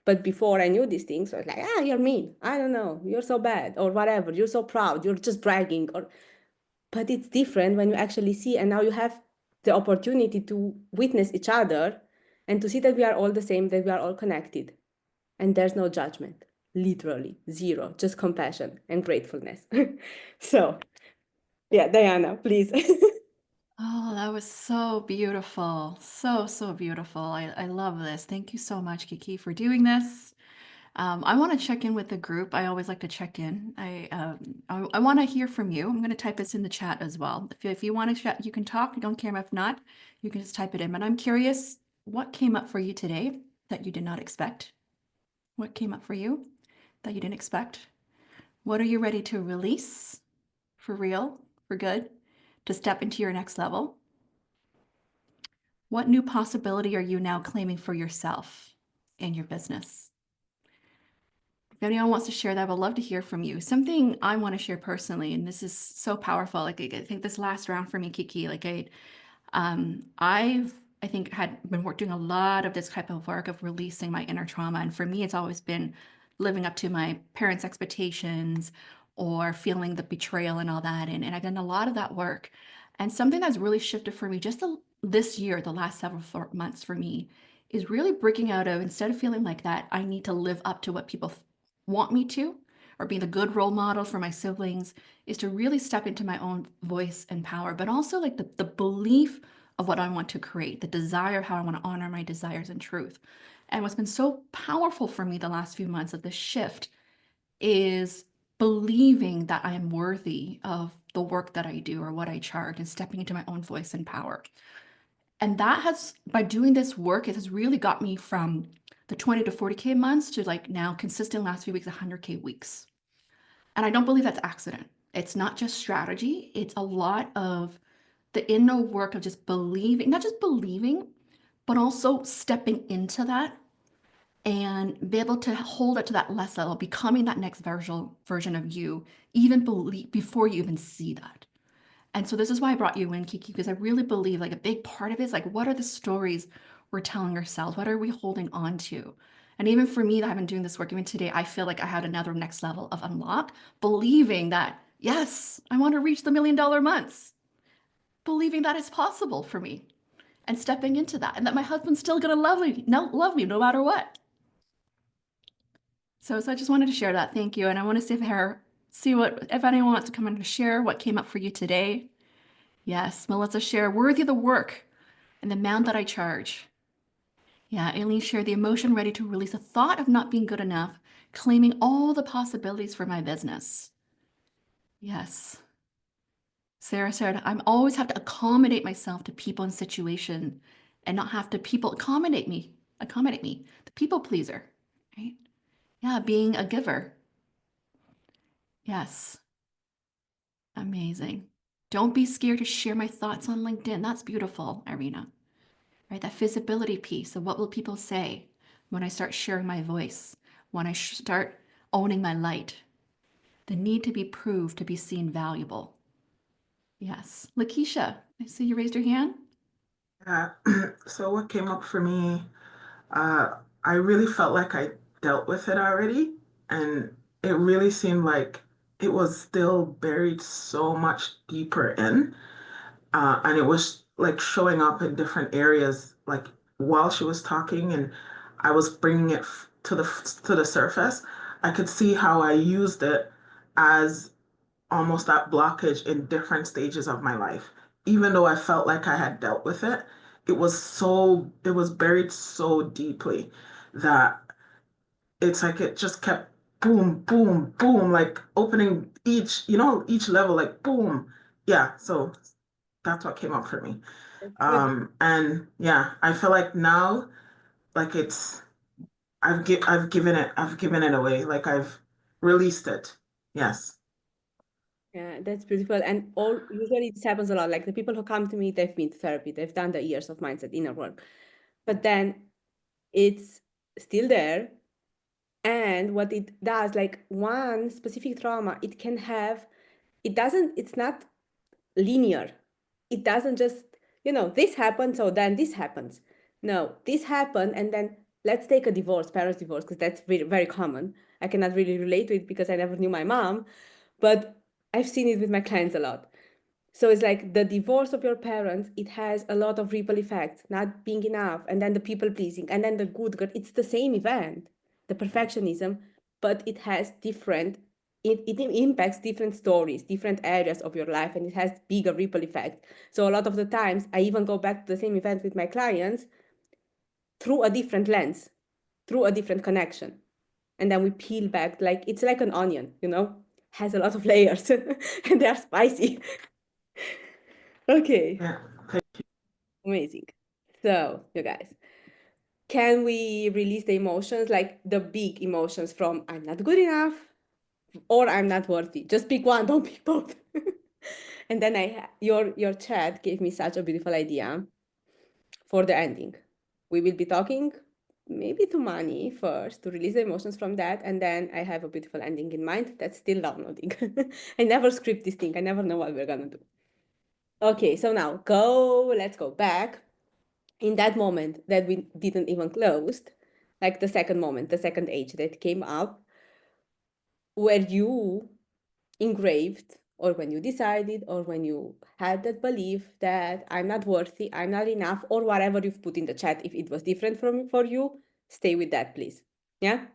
But before I knew these things, I was like, you're mean. I don't know. You're so bad or whatever. You're so proud. You're just bragging. But it's different when you actually see, and now you have the opportunity to witness each other and to see that we are all the same, that we are all connected. And there's no judgment, literally zero, just compassion and gratefulness. So, yeah, Diana, please. Oh, that was so beautiful. So, so beautiful. I love this. Thank you so much, Kiki, for doing this. I want to check in with the group. I always like to check in. I want to hear from you. I'm going to type this in the chat as well. If you want to chat, you can talk. I don't care if not. You can just type it in. But I'm curious, what came up for you today that you did not expect? What came up for you that you didn't expect? What are you ready to release for real, for good, to step into your next level? What new possibility are you now claiming for yourself and your business? If anyone wants to share that, I would love to hear from you. Something I want to share personally, and this is so powerful. Like I think this last round for me, Kiki, I think had been doing a lot of this type of work of releasing my inner trauma. And for me, it's always been living up to my parents' expectations or feeling the betrayal and all that. And I've done a lot of that work. And something that's really shifted for me this year, the last several months for me, is really breaking out of, instead of feeling like that, I need to live up to what people want me to, or being a good role model for my siblings, is to really step into my own voice and power, but also like the belief of what I want to create, the desire of how I want to honor my desires and truth. And what's been so powerful for me the last few months of this shift is believing that I am worthy of the work that I do or what I charge, and stepping into my own voice and power. And that has, by doing this work, it has really got me from the 20 to 40K months to like now consistent last few weeks, 100K weeks. And I don't believe that's accident. It's not just strategy. It's a lot of the inner work of just believing, not just believing, but also stepping into that and be able to hold it to that less level, becoming that next version of you, even before you even see that. And so this is why I brought you in, Kiki, because I really believe like a big part of it is like, what are the stories we're telling ourselves? What are we holding on to? And even for me that I've been doing this work, even today, I feel like I had another next level of unlock, believing that, yes, I want to reach the $1 million months, believing that it's possible for me and stepping into that, and that my husband's still going to love me no matter what. So I just wanted to share that. Thank you. And I want to see if anyone wants to come in to share what came up for you today. Yes, Melissa share worthy of the work and the amount that I charge. Yeah, Aileen share the emotion ready to release a thought of not being good enough, claiming all the possibilities for my business. Yes. Sarah said, I'm always have to accommodate myself to people and situation and not have to people accommodate me. The people pleaser, right? Yeah, being a giver. Yes. Amazing. Don't be scared to share my thoughts on LinkedIn. That's beautiful, Irina. Right? That visibility piece of what will people say when I start sharing my voice, when I start owning my light, the need to be proved, to be seen valuable. Yes. Lakeisha, I see you raised your hand. Yeah. So what came up for me, I really felt like I dealt with it already, and it really seemed like it was still buried so much deeper in. And it was like showing up in different areas, like while she was talking, and I was bringing it to the surface. I could see how I used it as almost that blockage in different stages of my life. Even though I felt like I had dealt with it, it was buried so deeply that it's like it just kept boom, boom, boom, like opening each level, like boom. Yeah, so that's what came up for me. That's good. And yeah, I feel like now, like I've given it away, like I've released it. Yes. Yeah, that's beautiful. And usually this happens a lot. Like the people who come to me, they've been to therapy, they've done the years of mindset inner work, but then it's still there. And what it does, like one specific trauma, it's not linear. It doesn't just, this happened, so then this happens. No, this happened, and then let's take a divorce, parents divorce, because that's very, very common. I cannot really relate to it because I never knew my mom, but I've seen it with my clients a lot. So it's like the divorce of your parents, it has a lot of ripple effects, not being enough, and then the people pleasing, and then the good girl. It's the same event, the perfectionism, but it impacts different stories, different areas of your life, and it has bigger ripple effect. So a lot of the times, I even go back to the same event with my clients through a different lens, through a different connection. and then we peel back, like it's like an onion, has a lot of layers and they are spicy. Okay, Yeah. amazing. So, you guys, can we release the emotions, like the big emotions from I'm not good enough or I'm not worthy? Just pick one, don't pick both. And then your chat gave me such a beautiful idea for the ending. We will be talking maybe to money first to release the emotions from that, and then I have a beautiful ending in mind that's still downloading. I never script this thing. I never know what we're gonna do. Okay, so now let's go back in that moment that we didn't even close, like the second moment, the second age that came up, where you engraved, or when you decided, or when you had that belief that I'm not worthy, I'm not enough, or whatever you've put in the chat. If it was different for you, stay with that, please. Yeah?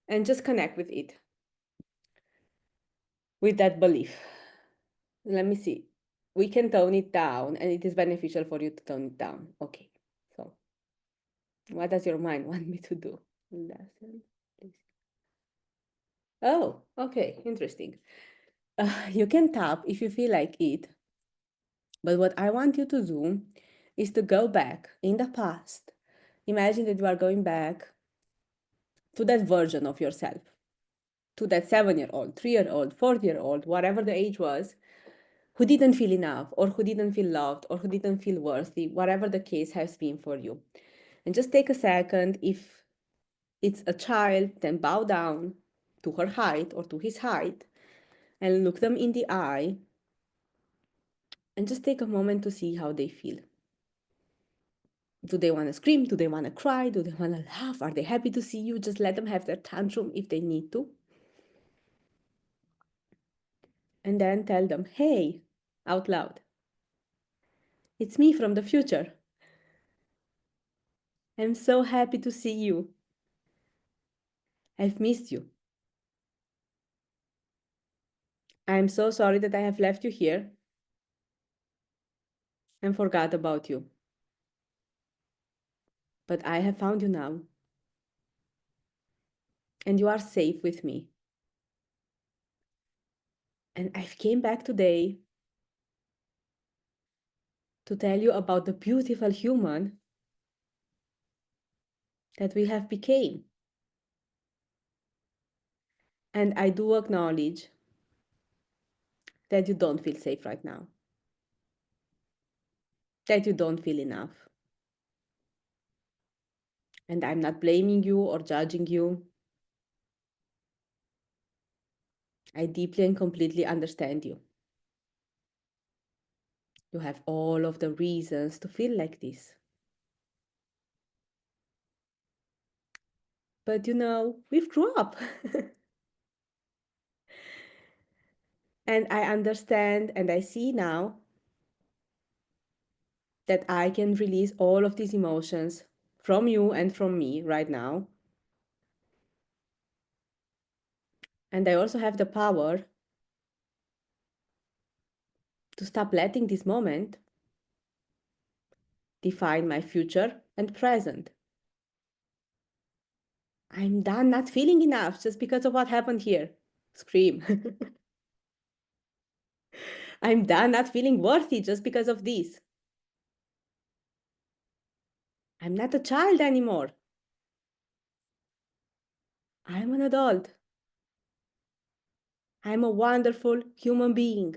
And just connect with it, with that belief. Let me see. We can tone it down, and it is beneficial for you to tone it down. Okay. So, what does your mind want me to do? Lesson, please. Oh, okay. Interesting. You can tap if you feel like it. But what I want you to do is to go back in the past. Imagine that you are going back to that version of yourself, to that 7-year-old, 3-year-old, 4-year-old, whatever the age was, who didn't feel enough, or who didn't feel loved, or who didn't feel worthy, whatever the case has been for you. And just take a second. If it's a child, then bow down to her height or to his height and look them in the eye and just take a moment to see how they feel. Do they want to scream? Do they want to cry? Do they want to laugh? Are they happy to see you? Just let them have their tantrum if they need to. And then tell them, hey, out loud. It's me from the future. I'm so happy to see you. I've missed you. I'm so sorry that I have left you here and forgot about you. But I have found you now. And you are safe with me. And I came back today to tell you about the beautiful human that we have become. And I do acknowledge that you don't feel safe right now, that you don't feel enough. And I'm not blaming you or judging you. I deeply and completely understand you. You have all of the reasons to feel like this. But we've grew up. And I understand and I see now that I can release all of these emotions from you and from me right now. And I also have the power to stop letting this moment define my future and present. I'm done not feeling enough just because of what happened here. Scream. I'm done not feeling worthy just because of this. I'm not a child anymore. I'm an adult. I'm a wonderful human being.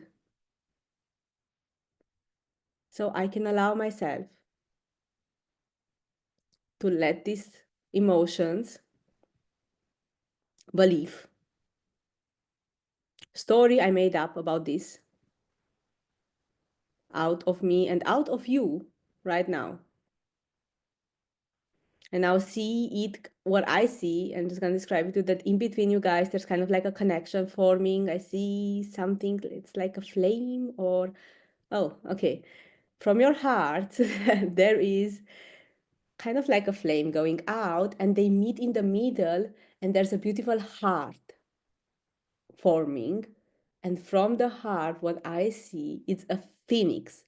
So I can allow myself to let these emotions, belief, story I made up about this out of me and out of you right now. And now see it, what I see, I'm just going to describe it to that in between you guys, there's kind of like a connection forming. I see something, it's like a flame or, oh, okay. From your heart, there is kind of like a flame going out and they meet in the middle and there's a beautiful heart forming. And from the heart, what I see is a phoenix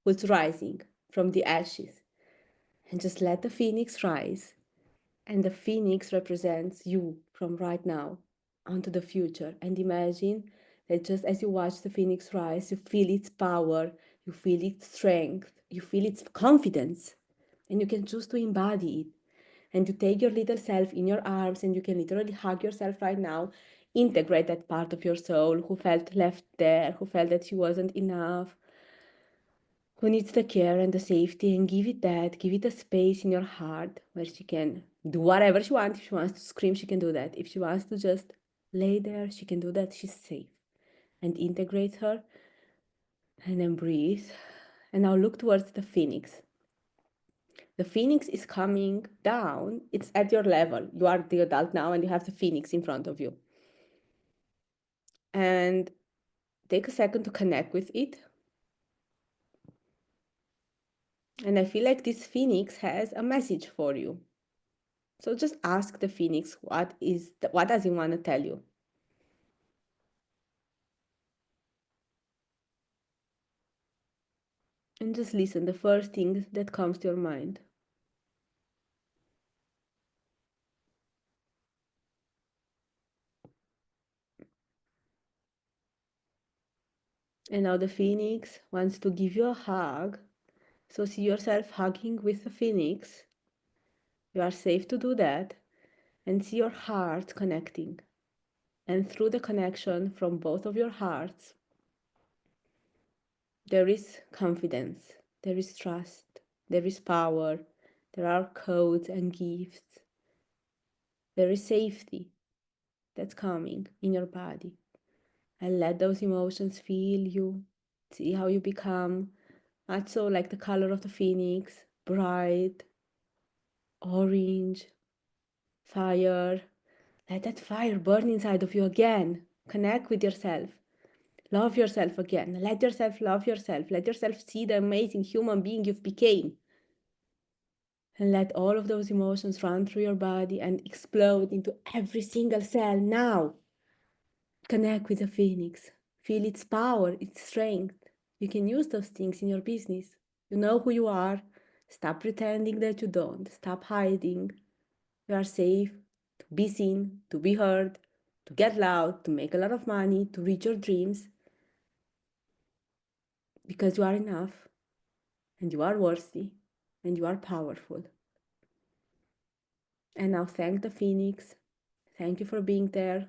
who's rising from the ashes. And just let the phoenix rise And the phoenix represents you from right now onto the future. And imagine that just as you watch the phoenix rise, you feel its power, you feel its strength, you feel its confidence, and you can choose to embody it. And you take your little self in your arms, and you can literally hug yourself right now, integrate that part of your soul who felt left there, who felt that she wasn't enough, who needs the care and the safety, and give it that, give it a space in your heart where she can do whatever she wants. If she wants to scream, she can do that. If she wants to just lay there, she can do that. She's safe. And integrate her, and then breathe. And now look towards the phoenix. The phoenix is coming down. It's at your level. You are the adult now, and you have the phoenix in front of you. And take a second to connect with it. And I feel like this phoenix has a message for you. So just ask the phoenix, what does it want to tell you? And just listen, the first thing that comes to your mind. And now the phoenix wants to give you a hug. So see yourself hugging with the phoenix. You are safe to do that. And see your hearts connecting. And through the connection from both of your hearts, there is confidence, there is trust, there is power, there are codes and gifts, there is safety that's coming in your body. And let those emotions feel you. See how you become not so like the color of the phoenix, bright, orange, fire. Let that fire burn inside of you again. Connect with yourself. Love yourself again. Let yourself love yourself. Let yourself see the amazing human being you've became. And let all of those emotions run through your body and explode into every single cell now. Connect with the phoenix. Feel its power, its strength. You can use those things in your business. You know who you are. Stop pretending that you don't. Stop hiding. You are safe to be seen, to be heard, to get loud, to make a lot of money, to reach your dreams. Because you are enough, and you are worthy, and you are powerful. And now thank the phoenix. Thank you for being there.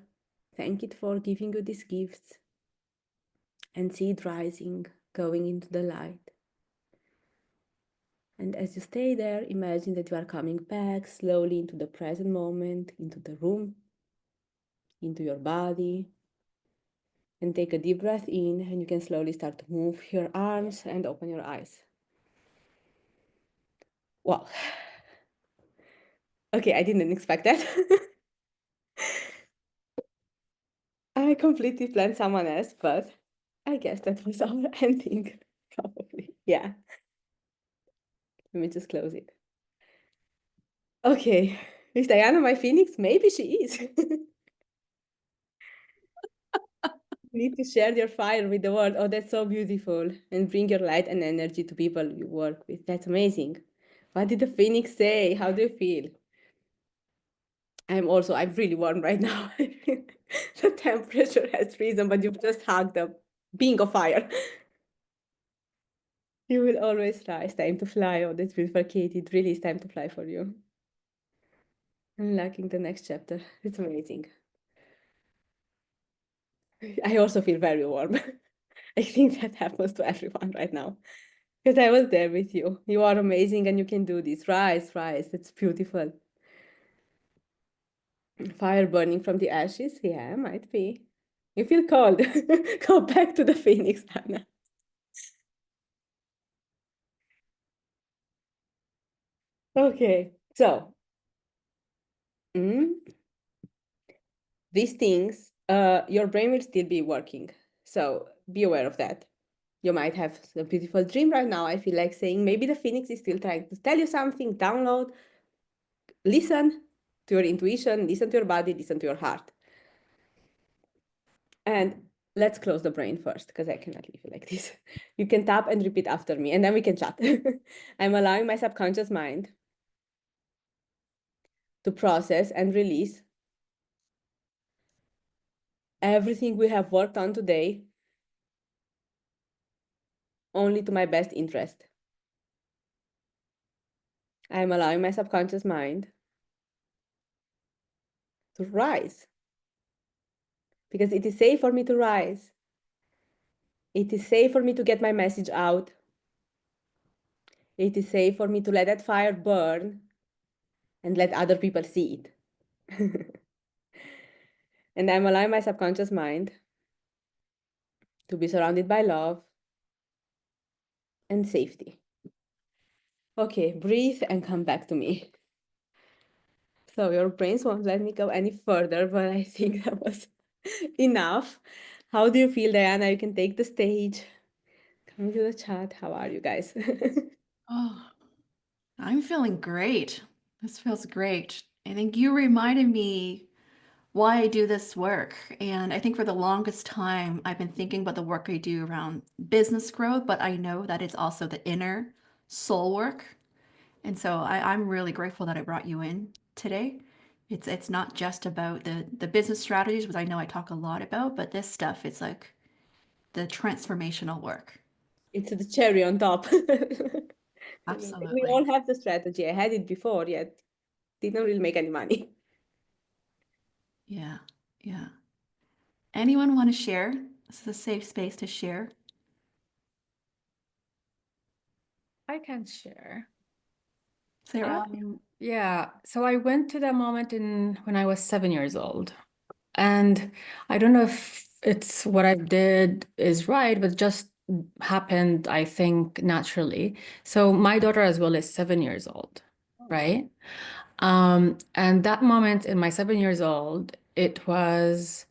Thank it for giving you these gifts. And see it rising, going into the light. And as you stay there, imagine that you are coming back slowly into the present moment, into the room, into your body. And take a deep breath in, and you can slowly start to move your arms and open your eyes. Wow. Okay, I didn't expect that. I completely planned someone else, but I guess that was our ending, probably. Yeah. Let me just close it. Okay. Is Diana my phoenix? Maybe she is. You need to share your fire with the world. Oh, that's so beautiful. And bring your light and energy to people you work with. That's amazing. What did the phoenix say? How do you feel? I'm really warm right now. The temperature has risen, but you've just hugged the being of fire. You will always rise. Time to fly. Oh, that's beautiful, Katie. It really is time to fly for you. Unlocking the next chapter. It's amazing. I also feel very warm. I think that happens to everyone right now. Because I was there with you. You are amazing and you can do this. Rise, rise. That's beautiful. Fire burning from the ashes? Yeah, might be. You feel cold. Go back to the phoenix, Anna. Okay, so these things, your brain will still be working. So be aware of that. You might have a beautiful dream right now. I feel like saying maybe the phoenix is still trying to tell you something. Download, listen to your intuition, listen to your body, listen to your heart. And let's close the brain first, because I cannot leave it like this. You can tap and repeat after me, and then we can chat. I'm allowing my subconscious mind to process and release everything we have worked on today only to my best interest. I am allowing my subconscious mind to rise because it is safe for me to rise. It is safe for me to get my message out. It is safe for me to let that fire burn and let other people see it. And I'm allowing my subconscious mind to be surrounded by love and safety. Okay, breathe and come back to me. So your brains won't let me go any further, but I think that was enough. How do you feel, Diana? You can take the stage. Come into the chat. How are you guys? Oh, I'm feeling great. This feels great. I think you reminded me why I do this work. And I think for the longest time, I've been thinking about the work I do around business growth, but I know that it's also the inner soul work. And so I'm really grateful that I brought you in today. It's not just about the business strategies, which I know I talk a lot about, but this stuff, it's like the transformational work. It's the cherry on top. We all Absolutely. have the strategy. I had it before, yet didn't really make any money. Yeah. Yeah. Anyone want to share? This is a safe space to share. I can share. Sarah? Yeah, so I went to that moment in when I was 7 years old. And I don't know if it's what I did is right, but just happened, I think, naturally. So my daughter as well is 7 years old, right? And that moment in my 7 years old, it was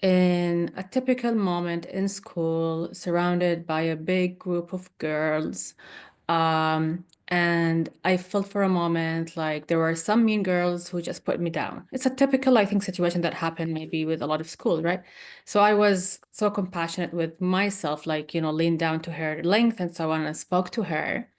in a typical moment in school, surrounded by a big group of girls. And I felt for a moment like there were some mean girls who just put me down. It's a typical, I think, situation that happened maybe with a lot of schools, right? So I was so compassionate with myself, like, leaned down to her length and so on and spoke to her.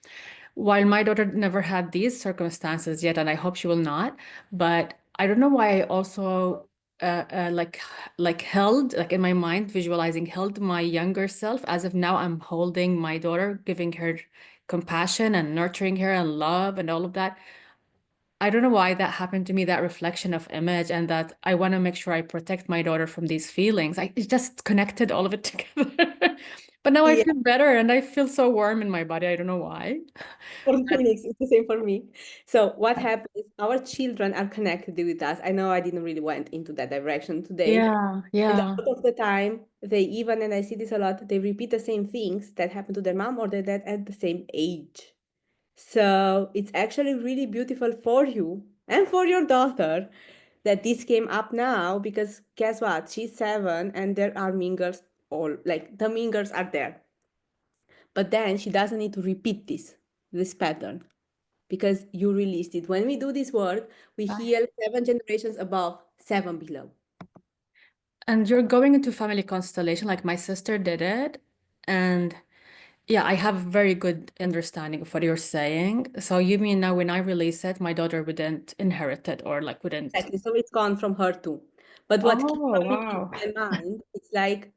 While my daughter never had these circumstances yet, and I hope she will not, but I don't know why I also held like in my mind visualizing held my younger self as if now I'm holding my daughter, giving her compassion and nurturing her and love and all of that. I don't know why that happened to me, that reflection of image, and that I want to make sure I protect my daughter from these feelings. It just connected all of it together. But now I Yeah, feel better and I feel so warm in my body. I don't know why. for Phoenix, it's the same for me. So what happens is our children are connected with us. I know I didn't really went into that direction today. Yeah, And a yeah. lot of the time, they even, and I see this a lot, they repeat the same things that happened to their mom or their dad at the same age. So it's actually really beautiful for you and for your daughter that this came up now because guess what? She's 7 and there are mingers all like the mingers are there. But then she doesn't need to repeat this pattern because you released it. When we do this work, we heal 7 generations above, 7 below. And you're going into family constellation like my sister did it. And yeah, I have a very good understanding of what you're saying. So you mean now when I release it, my daughter wouldn't inherit it or like wouldn't. Exactly. So it's gone from her too. But what keeps Oh, coming wow. into my mind, it's like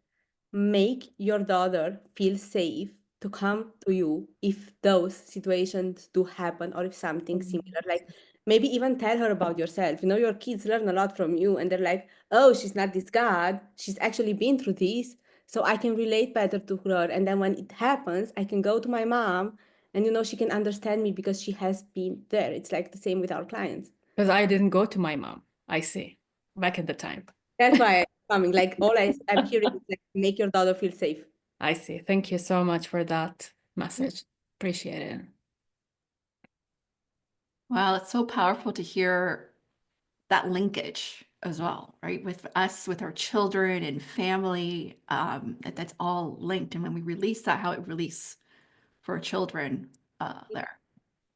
make your daughter feel safe to come to you if those situations do happen or if something similar. Like maybe even tell her about yourself. Your kids learn a lot from you and they're like, oh, she's not this God. She's actually been through this. So I can relate better to her. And then when it happens, I can go to my mom and she can understand me because she has been there. It's like the same with our clients. Because I didn't go to my mom. I see. Back in the time. That's why I'm coming. Like I'm hearing is like make your daughter feel safe. I see. Thank you so much for that message. Appreciate it. Wow, it's so powerful to hear that linkage as well, right? With us, with our children and family, that's all linked. And when we release that, how it release for our children there.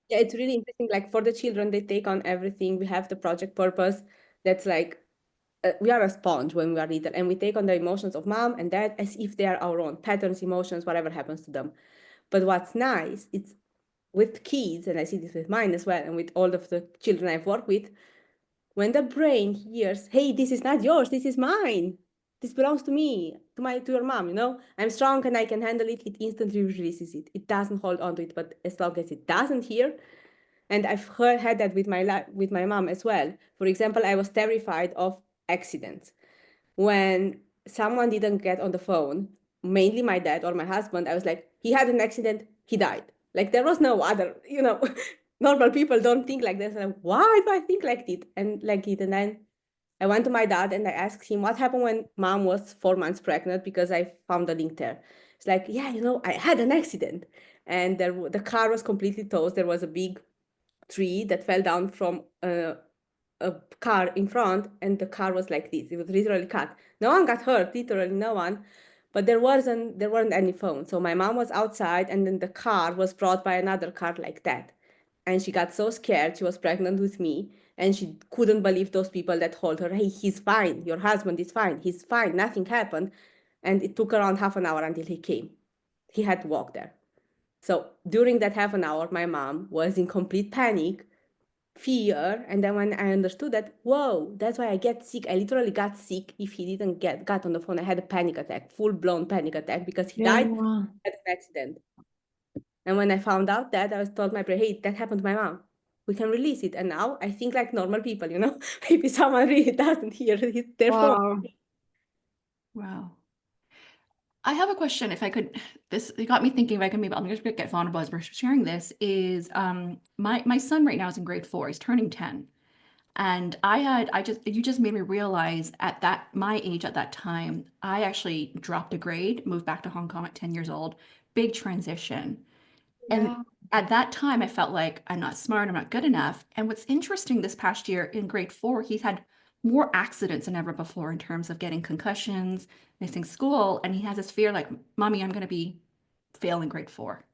Yeah, it's really interesting. Like for the children, they take on everything. We have the project purpose. That's like we are a sponge when we are little, and we take on the emotions of mom and dad as if they are our own patterns, emotions, whatever happens to them. But what's nice, it's with kids, and I see this with mine as well, and with all of the children I've worked with, When the brain hears, hey, this is not yours, this is mine. This belongs to me, to your mom, you know? I'm strong and I can handle it. It instantly releases it. It doesn't hold on to it, but as long as it doesn't hear, and I've had that with with my mom as well. For example, I was terrified of accidents. When someone didn't get on the phone, mainly my dad or my husband, I was like, he had an accident, he died. Like there was no other, you know, normal people don't think like this. And I'm, why do I think like it? And like it. And then I went to my dad and I asked him what happened when mom was 4 months pregnant because I found the link there. It's like, yeah, you know, I had an accident and the car was completely toast. There was a big tree that fell down from a car in front, and the car was like this. It was literally cut. No one got hurt, literally no one. But there weren't any phones. So my mom was outside, and then the car was brought by another car like that. And she got so scared. She was pregnant with me, and she couldn't believe those people that told her, "Hey, he's fine. Your husband is fine. He's fine. Nothing happened." And it took around half an hour until he came. He had to walk there. So during that half an hour, my mom was in complete panic, fear, and then when I understood that, whoa, that's why I get sick. I literally got sick if he didn't got on the phone. I had a panic attack, full-blown panic attack because he died at an accident. And when I found out that, I was told my brain, hey, that happened to my mom. We can release it. And now I think like normal people, you know, maybe someone really doesn't hear their phone. Wow. Wow. I have a question. If I could, this it got me thinking. If I could, maybe I'm just gonna get vulnerable as we're sharing this. Is my son right now is in grade 4. He's turning 10, and you just made me realize at that my age at that time, I actually dropped a grade, moved back to Hong Kong at 10 years old. Big transition. And Yeah. at that time, I felt like I'm not smart, I'm not good enough. And what's interesting this past year in grade 4, he's had more accidents than ever before in terms of getting concussions, missing school. And he has this fear like, Mommy, I'm going to be failing grade 4.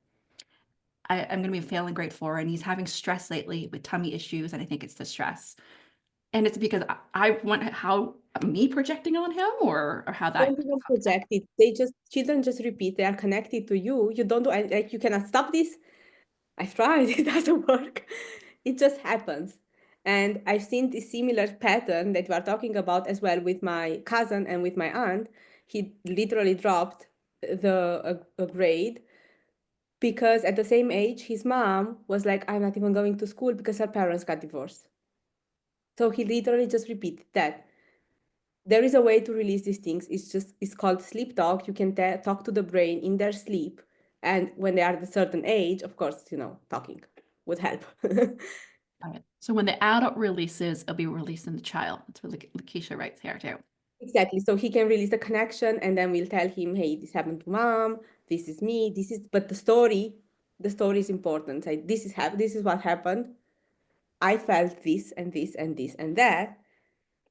I'm going to be failing grade 4. And he's having stress lately with tummy issues. And I think it's the stress. And it's because I want how me projecting on him or how that. Don't even project it. Children just repeat. They are connected to you. You don't do, like, you cannot stop this. I've tried, it doesn't work. It just happens. And I've seen this similar pattern that we are talking about as well with my cousin and with my aunt. He literally dropped a grade because at the same age, his mom was like, I'm not even going to school because her parents got divorced. So he literally just repeated that. There is a way to release these things. It's called sleep talk. You can talk to the brain in their sleep. And when they are at a certain age, of course, you know, talking would help. Right. So when the adult releases, it'll be releasing the child. That's what Lakeisha writes here too. Exactly. So he can release the connection and then we'll tell him, hey, this happened to mom, this is me, but the story is important. Like, this is what happened. I felt this and this and this and that.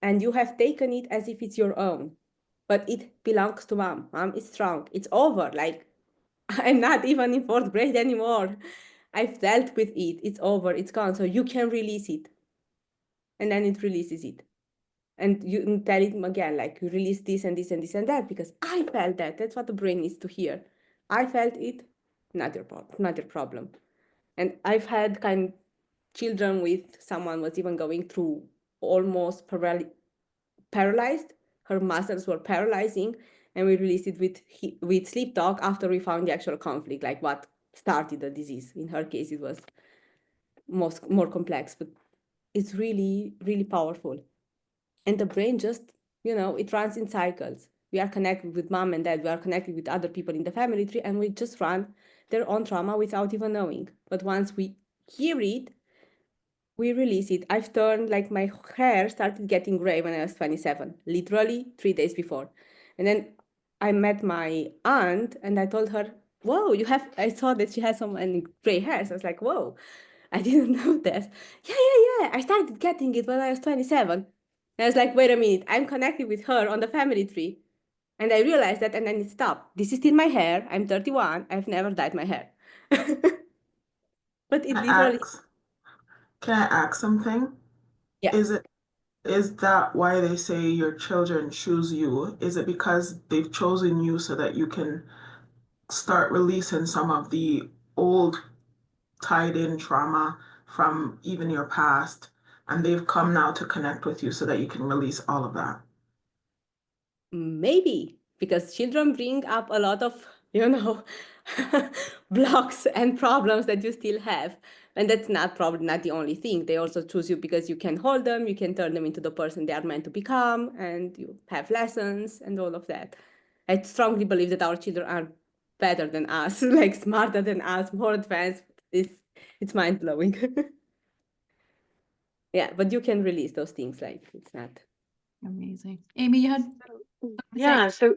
And you have taken it as if it's your own. But it belongs to mom. Mom is strong. It's over. Like, I'm not even in fourth grade anymore. I've dealt with it. It's over. It's gone. So you can release it. And then it releases it. And you tell it again, like you release this and this and this and that because I felt that. That's what the brain needs to hear. I felt it, not your problem, not your problem. And I've had kind children with someone was even going through almost paralyzed. Her muscles were paralyzing, and we released it with sleep talk after we found the actual conflict, like what started the disease. In her case, it was more complex, but it's really, really powerful. And the brain just, you know, it runs in cycles. We are connected with mom and dad, we are connected with other people in the family tree, and we just run their own trauma without even knowing. But once we hear it, we release it. I've turned, like, my hair started getting gray when I was 27, literally 3 days before. And then I met my aunt and I told her, whoa, I saw that she has so many gray hairs. I was like, whoa, I didn't know this. Yeah. I started getting it when I was 27. And I was like, wait a minute, I'm connected with her on the family tree. And I realized that, and then it stopped. This is still my hair. I'm 31. I've never dyed my hair. But it I literally, ask, can I ask something? yeah. Is it is that why they say your children choose you? Is it because they've chosen you so that you can start releasing some of the old tied in trauma from even your past and they've come now to connect with you so that you can release all of that? Maybe because children bring up a lot of, blocks and problems that you still have. And that's not probably not the only thing. They also choose you because you can hold them, you can turn them into the person they are meant to become, and you have lessons and all of that. I strongly believe that our children are better than us, like smarter than us, more advanced. It's mind blowing. Yeah, but you can release those things, like it's not. Amazing. Amy, you had something to say? Yeah, so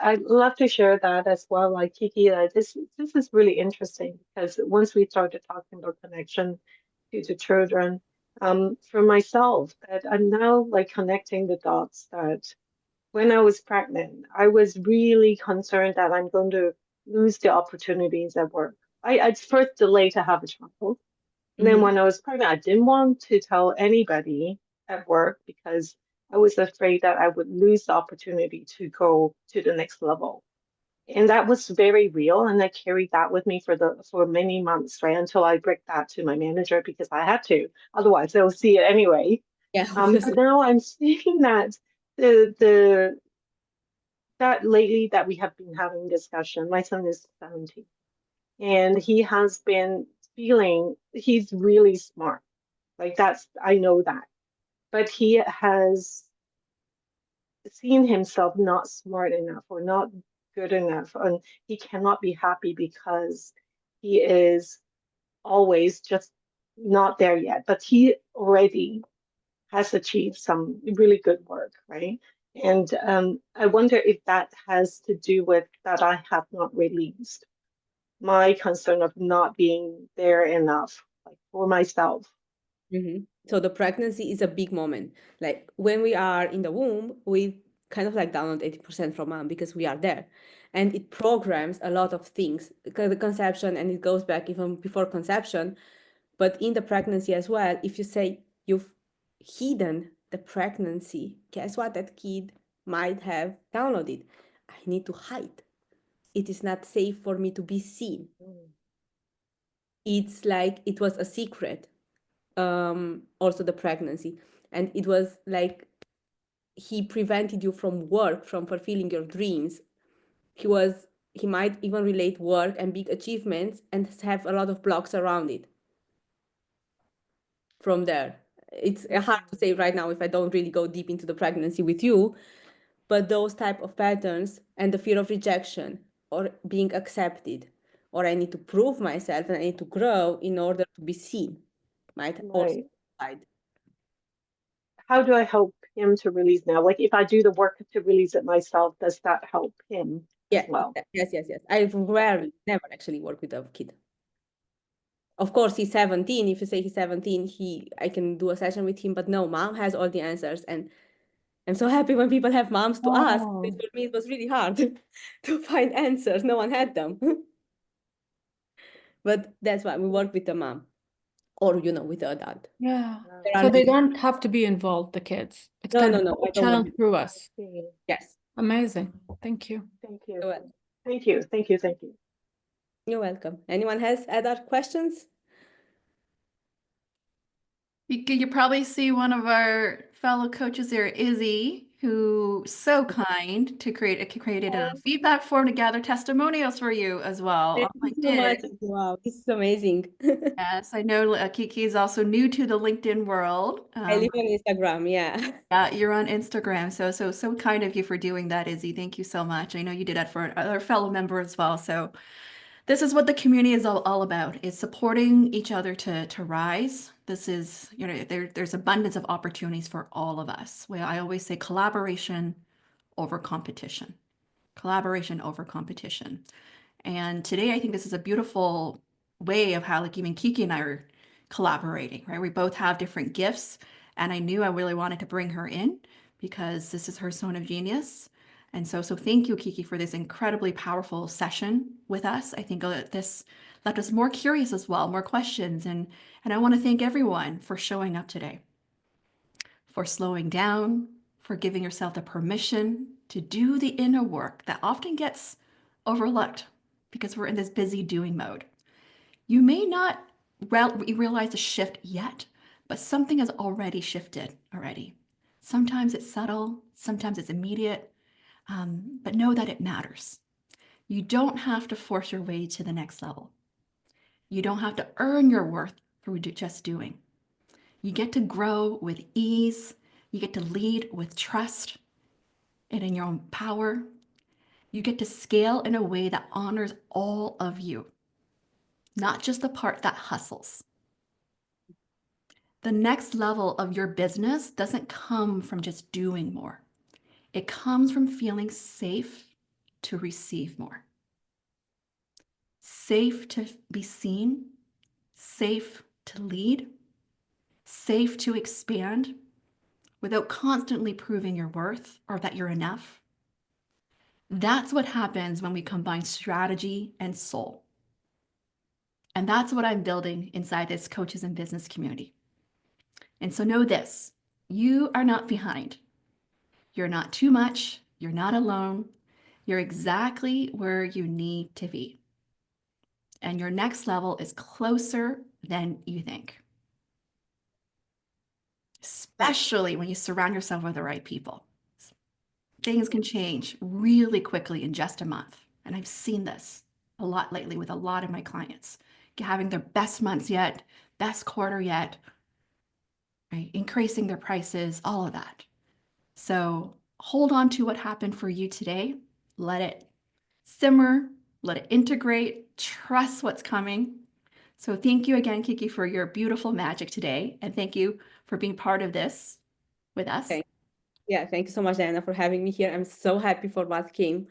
I'd love to share that as well. Like Kiki, this is really interesting because once we started talking about connection to the children, for myself, that I'm now like connecting the dots that when I was pregnant, I was really concerned that I'm going to lose the opportunities at work. I'd first delay to have a child. And then when I was pregnant, I didn't want to tell anybody at work because I was afraid that I would lose the opportunity to go to the next level. And that was very real. And I carried that with me for many months, right? Until I break that to my manager because I had to. Otherwise, they'll see it anyway. Yeah, But obviously. now I'm seeing that the that lately that we have been having discussion. My son is 17 and he has been feeling he's really smart. Like I know that. But he has seen himself not smart enough or not good enough. And he cannot be happy because he is always just not there yet. But he already has achieved some really good work, right? And I wonder if that has to do with that I have not released my concern of not being there enough, like for myself. So the pregnancy is a big moment. Like when we are in the womb, we kind of like download 80% from mom because we are there. And it programs a lot of things, the conception, and it goes back even before conception. But in the pregnancy as well, if you say you've hidden the pregnancy, guess what? That kid might have downloaded. I need to hide. It is not safe for me to be seen. It's like it was a secret. Also the pregnancy, and it was like he prevented you from work, from fulfilling your dreams. He might even relate work and big achievements and have a lot of blocks around it from there. It's hard to say right now if I don't really go deep into the pregnancy with you, but those type of patterns and the fear of rejection or being accepted, or I need to prove myself and I need to grow in order to be seen, might also Right. hide. How do I help him to release now? Like if I do the work to release it myself, does that help him as well? Yes. I've rarely, never actually worked with a kid. Of course, he's 17. If you say he's 17, I can do a session with him, but no, mom has all the answers. And I'm so happy when people have moms to ask. Oh. For me, it was really hard to find answers. No one had them. But that's why we work with the mom or, with the adult. Yeah. There are So they many- don't have to be involved, the kids. It's No, kind no, of no, I don't channel want- through us. Yes, Amazing. Thank you. Thank you. you're welcome. Thank you. Thank you. Thank you. You're welcome. Anyone has other questions? You probably see one of our fellow coaches there, Izzy, who so kind to created a feedback form to gather testimonials for you as well on Thank you so much. LinkedIn. Wow, this is amazing. Yes, I know Kiki is also new to the LinkedIn world. I live on Instagram, yeah. Yeah, you're on Instagram, so kind of you for doing that, Izzy. Thank you so much. I know you did that for another fellow member as well. So this is what the community is all about, is supporting each other to rise. This is, there's abundance of opportunities for all of us. I always say collaboration over competition. Collaboration over competition. And today I think this is a beautiful way of how like even Kiki and I are collaborating, right? We both have different gifts, and I knew I really wanted to bring her in because this is her zone of genius. And so thank you, Kiki, for this incredibly powerful session with us. I think this left us more curious as well, more questions. And I want to thank everyone for showing up today, for slowing down, for giving yourself the permission to do the inner work that often gets overlooked because we're in this busy doing mode. You may not realize the shift yet, but something has already shifted already. Sometimes it's subtle, sometimes it's immediate, but know that it matters. You don't have to force your way to the next level. You don't have to earn your worth through just doing. You get to grow with ease. You get to lead with trust and in your own power. You get to scale in a way that honors all of you, not just the part that hustles. The next level of your business doesn't come from just doing more. It comes from feeling safe to receive more. Safe to be seen, safe to lead, safe to expand without constantly proving your worth or that you're enough. That's what happens when we combine strategy and soul. And that's what I'm building inside this coaches and business community. And so know this, you are not behind. You're not too much. You're not alone. You're exactly where you need to be. And your next level is closer than you think, especially when you surround yourself with the right people. Things can change really quickly in just a month. And I've seen this a lot lately with a lot of my clients having their best months yet, best quarter yet, right? Increasing their prices, all of that. So hold on to what happened for you today. Let it simmer, let it integrate, trust what's coming. So thank you again, Kiki, for your beautiful magic today. And thank you for being part of this with us. Yeah, thank you so much, Diana, for having me here. I'm so happy for what came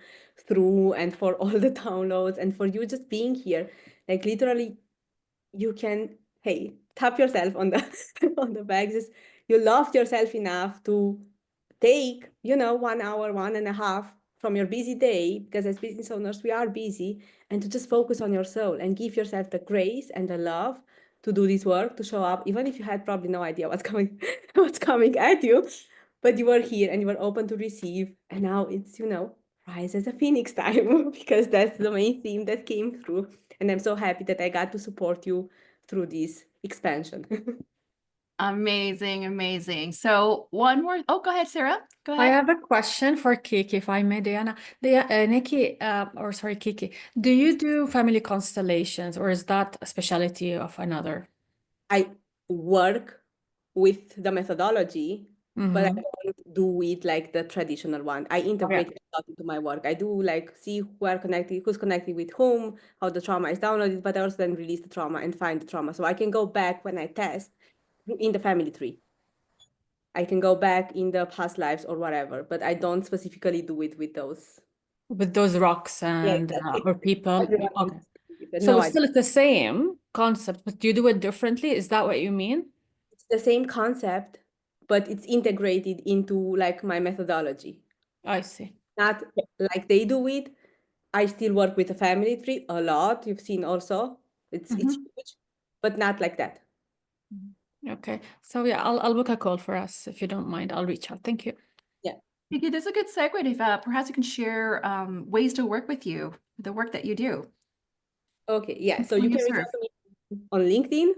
through and for all the downloads and for you just being here. Like literally, you can, hey, tap yourself on the on the back. Just you loved yourself enough to take, 1 hour, 1.5 from your busy day, because as business owners, we are busy, and to just focus on your soul and give yourself the grace and the love to do this work, to show up, even if you had probably no idea what's coming, what's coming at you, but you were here and you were open to receive. And now it's, rise as a phoenix time, because that's the main theme that came through. And I'm so happy that I got to support you through this expansion. Amazing, amazing. So one more. Oh, go ahead, Sarah. Go I ahead. have a question for Kiki, if I may, Diana. Nikki, or sorry, Kiki, do you do family constellations, or is that a specialty of another? I work with the methodology, but I Mm-hmm. don't do it like the traditional one. I integrate it a lot into my work. I do like see who's connected with whom, how the trauma is downloaded, but I also then release the trauma and find the trauma. So I can go back when I test in the family tree. I can go back in the past lives or whatever, but I don't specifically do it with those. With those rocks Yeah, and exactly. or people. Everyone Okay. has So no it's idea. still the same concept, but you do it differently. Is that what you mean? It's the same concept, but it's integrated into like my methodology. I see. Not like they do it. I still work with a family tree a lot. You've seen also. It's Mm-hmm. huge, but not like that. Okay. So yeah, I'll book a call for us if you don't mind. I'll reach out. Thank you. Yeah. Kiki, this is a good segue. If perhaps you can share ways to work with you, the work that you do. Okay. Yeah. So Who you you can reach serve. out to me on LinkedIn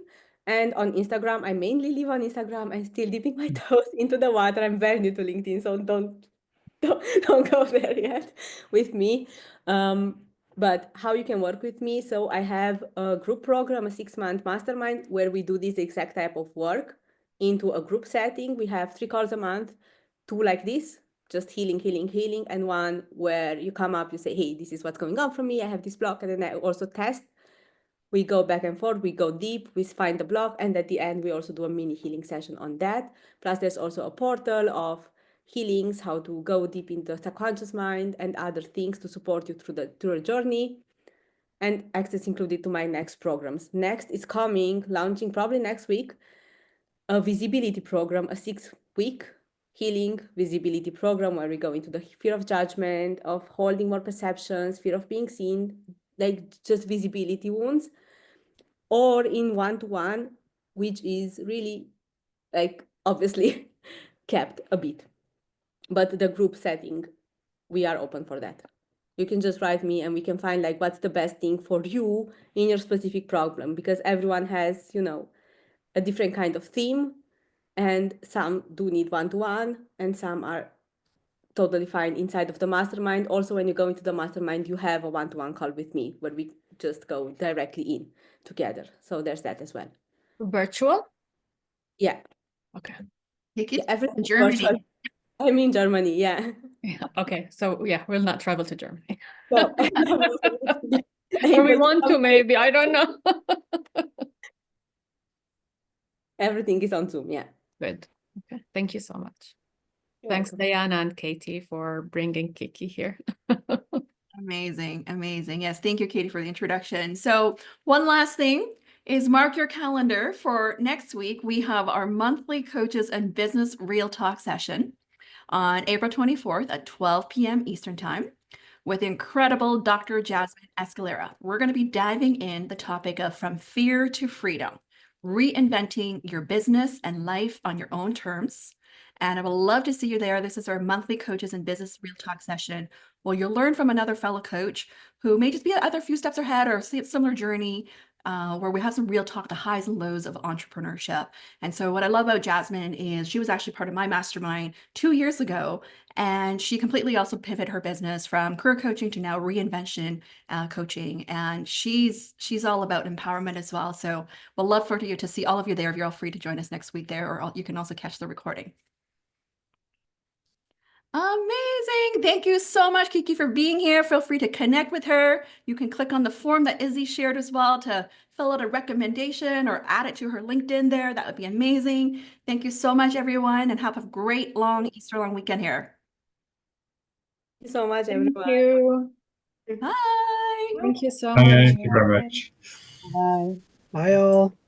and on Instagram. I mainly live on Instagram. I'm still dipping my toes into the water. I'm very new to LinkedIn, so don't go there yet with me. But how you can work with me? So I have a group program, a 6-month mastermind, where we do this exact type of work into a group setting. We have 3 calls a month, 2 like this, just healing, healing, healing, and 1 where you come up, you say, hey, this is what's going on for me. I have this block, and then I also test. We go back and forth, we go deep, we find the block, and at the end, we also do a mini healing session on that. Plus, there's also a portal of healings, how to go deep into the subconscious mind and other things to support you through the journey, and access included to my next programs. Next is coming, launching probably next week, a visibility program, a 6-week healing visibility program where we go into the fear of judgment, of holding more perceptions, fear of being seen, like just visibility wounds, or in one-to-one, which is really like obviously kept a bit. But the group setting, we are open for that. You can just write me and we can find like what's the best thing for you in your specific problem, because everyone has, a different kind of theme, and some do need one-to-one, and some are totally fine inside of the mastermind. Also, when you go into the mastermind, you have a one-to-one call with me where we just go directly in together. So there's that as well. Virtual? Yeah. Okay. Take Yeah, it everything in is Germany. virtual. I'm in Germany, yeah. Yeah. Okay. So yeah, we'll not travel to Germany. So Or we able to want to, come. maybe. I don't know. Everything is on Zoom, yeah. Good. Okay. Thank you so much. You're Thanks, welcome. Diana and Katie, for bringing Kiki here. Amazing, amazing. Yes, thank you, Katie, for the introduction. So one last thing is mark your calendar for next week. We have our monthly Coaches and Business Real Talk session on April 24th at 12 p.m. Eastern Time with incredible Dr. Jasmine Escalera. We're going to be diving in the topic of from fear to freedom, reinventing your business and life on your own terms. And I would love to see you there. This is our monthly Coaches and Business Real Talk session. Well, you'll learn from another fellow coach who may just be other few steps ahead or see a similar journey, where we have some real talk, the highs and lows of entrepreneurship. And so what I love about Jasmine is she was actually part of my mastermind 2 years ago, and she completely also pivoted her business from career coaching to now reinvention coaching. And she's all about empowerment as well. So we'll love for you to see all of you there if you're all free to join us next week there, or you can also catch the recording. Amazing. Thank you so much, Kiki, for being here. Feel free to connect with her. You can click on the form that Izzy shared as well to fill out a recommendation or add it to her LinkedIn there. That would be amazing. Thank you so much, everyone, and have a great long Easter long weekend here. Thank you so much, Thank everyone. you. Bye. Thank you so Bye. much. Thank you very much. Bye. Bye all.